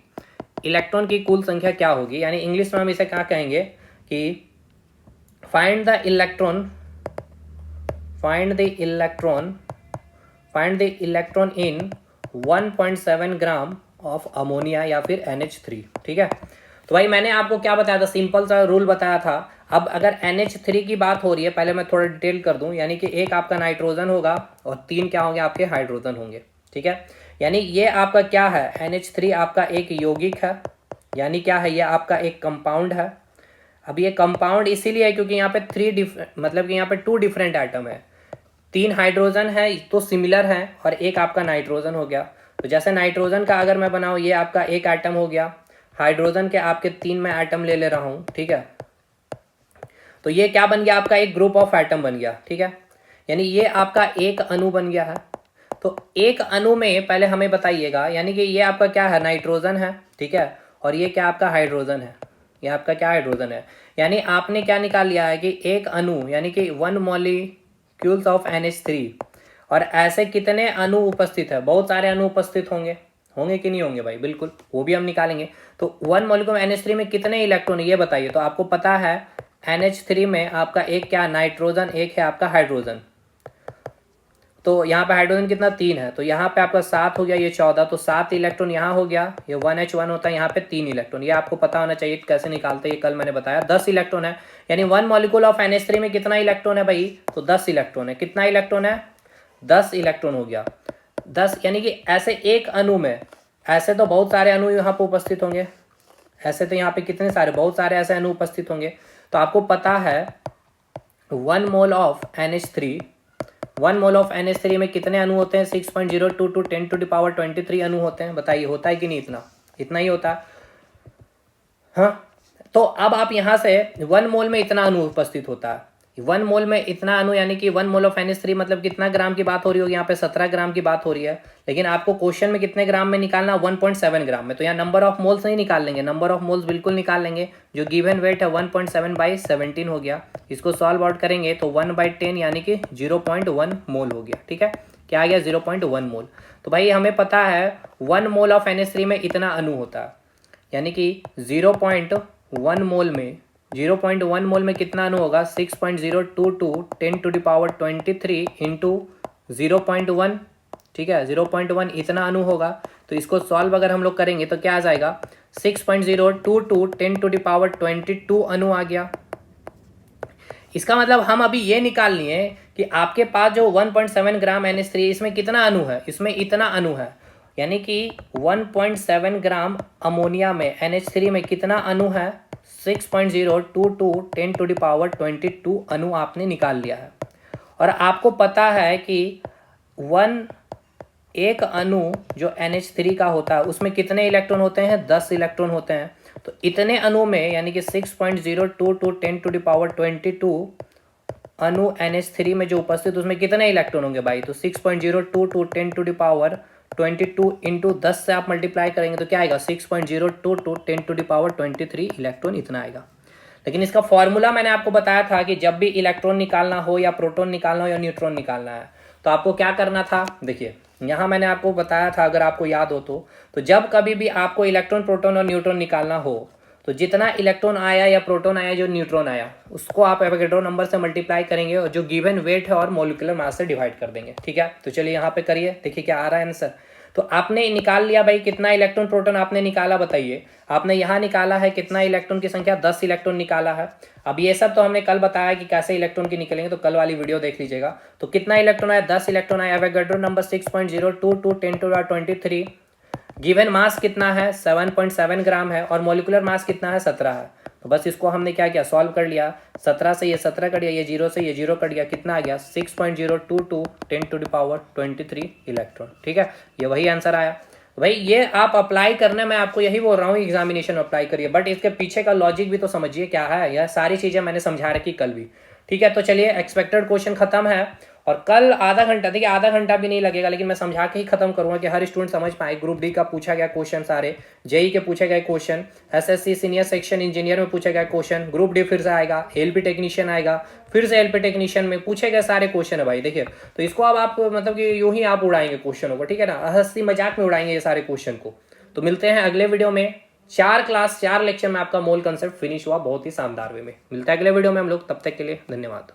इलेक्ट्रॉन की कुल संख्या क्या होगी? यानी इंग्लिश में हम इसे क्या कहेंगे कि find the electron in 1.7 gram of ammonia या फिर NH3। ठीक है, तो भाई मैंने आपको क्या बताया था? सिंपल सा रूल बताया था। अब अगर NH3 की बात हो रही है, पहले मैं थोड़ा डिटेल कर दूं, यानी कि एक आपका नाइट्रोजन होगा और 3 क्या होंगे? आपके हाइड्रोजन होंगे। ठीक है, यानी ये आपका क्या है? NH3 आपका एक यौगिक है, यानी क्या है? ये आपका एक कंपाउंड है। अब ये कंपाउंड इसीलिए है क्योंकि यहाँ पे 2 डिफरेंट एटम है। 3 हाइड्रोजन है तो सिमिलर है, और एक आपका नाइट्रोजन हो गया। तो जैसे नाइट्रोजन का अगर मैं बनाऊँ, ये आपका एक एटम हो गया, हाइड्रोजन के आपके 3 मैं एटम ले रहा हूँ। ठीक है, तो ये क्या बन गया? आपका एक ग्रुप ऑफ एटम बन गया। ठीक है, यानी ये आपका एक अणु बन गया है। तो एक अणु में पहले हमें बताइएगा, यानी कि ये आपका क्या है? नाइट्रोजन है। ठीक है, और ये क्या आपका हाइड्रोजन है? ये आपका क्या हाइड्रोजन है? यानी आपने क्या निकाल लिया है कि एक अणु यानी कि 1 मॉलिक्यूल्स ऑफ NH3, और ऐसे कितने अणु उपस्थित है? बहुत सारे अणु उपस्थित होंगे कि नहीं होंगे भाई? बिल्कुल, वो भी हम निकालेंगे। तो 1 मॉलिक्यूल NH3 में कितने इलेक्ट्रॉन है ये बताइए। तो आपको पता है NH3 में आपका एक क्या? नाइट्रोजन, एक है आपका हाइड्रोजन। तो यहाँ पे हाइड्रोजन कितना? 3 है, तो यहाँ पे आपका 7 हो गया, ये 14, तो 7 इलेक्ट्रॉन यहाँ हो गया। ये 1H1 होता है, यहाँ पे 3 इलेक्ट्रॉन। ये आपको पता होना चाहिए कैसे निकालते हैं, ये कल मैंने बताया। 10 इलेक्ट्रॉन है, यानी 1 मॉलिक्यूल ऑफ NH3 में कितना इलेक्ट्रॉन है भाई? तो 10 इलेक्ट्रॉन है। कितना इलेक्ट्रॉन है? 10 इलेक्ट्रॉन हो गया। 10 यानी कि ऐसे एक अणु में, ऐसे तो बहुत सारे अणु यहाँ पे उपस्थित होंगे, ऐसे तो यहाँ पे कितने सारे, बहुत सारे ऐसे अणु उपस्थित होंगे। तो आपको पता है 1 मोल ऑफ NH3 में कितने अणु होते हैं? 6.02 टू 10⁻23 अणु होते हैं। बताइए, होता है कि नहीं? इतना ही होता है। हाँ, तो अब आप यहाँ से 1 मोल में इतना अणु उपस्थित होता है। 1 मोल में इतना अणु यानी कि 1 मोल ऑफ NH3 मतलब कितना ग्राम की बात हो रही होगी? यहाँ पे 17 ग्राम की बात हो रही है, लेकिन आपको क्वेश्चन में कितने ग्राम में निकालना? 1.7 ग्राम में। तो यहाँ नंबर ऑफ मोल्स नहीं निकाल लेंगे, नंबर ऑफ मोल्स बिल्कुल निकाल लेंगे। जो गिवन वेट है 1.7/17 हो गया। इसको सॉल्व आउट करेंगे तो 1/10 यानी कि 0.1 मोल हो गया। ठीक है, क्या आ गया? 0.1 मोल। तो भाई हमें पता है 1 मोल ऑफ NH3 में इतना अणु होता है, यानी कि 0.1 मोल में कितना अणु होगा? 6.02 टू 10⁻23 इंटू 0.1। ठीक है, 0.1 इतना अणु होगा। तो इसको सॉल्व अगर हम लोग करेंगे तो क्या आ जाएगा? 6.02 टू 10⁻22 अणु आ गया। इसका मतलब हम अभी ये निकाल लिए कि आपके पास जो 1.7 ग्राम NH3 इसमें कितना अणु है? इसमें इतना अणु है, यानी कि 1.7 ग्राम अमोनिया में NH3 में कितना अणु है? 6.022 10⁻22 अणु आपने निकाल लिया है। और आपको पता है कि एक अणु जो NH3 का होता है उसमें कितने इलेक्ट्रॉन होते हैं? 10 इलेक्ट्रॉन होते हैं। तो इतने अणु में यानी कि 6.022 10⁻22 अणु NH3 में जो उपस्थित उसमें कितने इलेक्ट्रॉन होंगे भाई? तो 6.022 10⁻22 इंटू 10 से आप मल्टीप्लाई करेंगे तो क्या आएगा? 6.022 10⁻23 इलेक्ट्रॉन इतना आएगा। लेकिन इसका फॉर्मूला मैंने आपको बताया था कि जब भी इलेक्ट्रॉन निकालना हो या प्रोटॉन निकालना हो या न्यूट्रॉन निकालना है तो आपको क्या करना था? देखिए यहाँ मैंने आपको बताया था, अगर आपको याद हो तो जब कभी भी आपको इलेक्ट्रॉन प्रोटॉन और न्यूट्रॉन निकालना हो तो जितना इलेक्ट्रॉन आया या प्रोटॉन आया जो न्यूट्रॉन आया उसको आप एवोगैड्रो नंबर से मल्टीप्लाई करेंगे और जो गिवन वेट है और मॉलिक्यूलर मास से डिवाइड कर देंगे। ठीक है, तो चलिए यहाँ पे करिए, देखिए क्या आ रहा है आंसर। तो आपने निकाल लिया भाई, कितना इलेक्ट्रॉन प्रोटॉन आपने निकाला बताइए। आपने यहाँ निकाला है कितना इलेक्ट्रॉन की संख्या? 10 इलेक्ट्रॉन निकाला है। अब ये सब तो हमने कल बताया कि कैसे इलेक्ट्रॉन की निकलेंगे, तो कल वाली वीडियो देख लीजिएगा। तो कितना इलेक्ट्रॉन आया? 10 इलेक्ट्रॉन आया। Avogadro number 6.022 10⁻23। गिवन मास कितना है? 7.7 ग्राम है और मॉलिक्यूलर मास कितना है? 17 है। तो बस इसको हमने क्या किया? सॉल्व कर लिया। 17 से ये 17 कट गया, ये 0 से ये 0 कट गया, कितना आ गया? 6.022 10⁻23 इलेक्ट्रॉन। ठीक है, ये वही आंसर आया भाई। ये आप अप्लाई करने में आपको यही बोल रहा हूँ, एग्जामिनेशन अप्लाई करिए, बट इसके पीछे का लॉजिक भी तो समझिए क्या है। यह सारी चीज़ें मैंने समझा रखी कल भी। ठीक है, तो चलिए एक्सपेक्टेड क्वेश्चन खत्म है और कल आधा घंटा, देखिए आधा घंटा भी नहीं लगेगा लेकिन मैं समझा के ही खत्म करूंगा कि हर स्टूडेंट समझ पाए। ग्रुप डी का पूछा गया क्वेश्चन, सारे जेई के पूछे गए question, SSC senior section engineer में पूछे गए क्वेश्चन, ग्रुप डी फिर से आएगा, एलपी टेक्नीशियन आएगा, फिर से एलपी टेक्नीशियन में पूछे गए सारे क्वेश्चन है भाई। देखिए तो इसको अब आप मतलब कि यूं ही आप उड़ाएंगे क्वेश्चनों को, ठीक है ना, हंसी मजाक में उड़ाएंगे ये सारे क्वेश्चन को। तो मिलते हैं अगले वीडियो में। 4 लेक्चर में आपका मोल कंसेप्ट फिनिश हुआ बहुत ही शानदार वे में। मिलता है अगले वीडियो में हम लोग, तब तक के लिए धन्यवाद।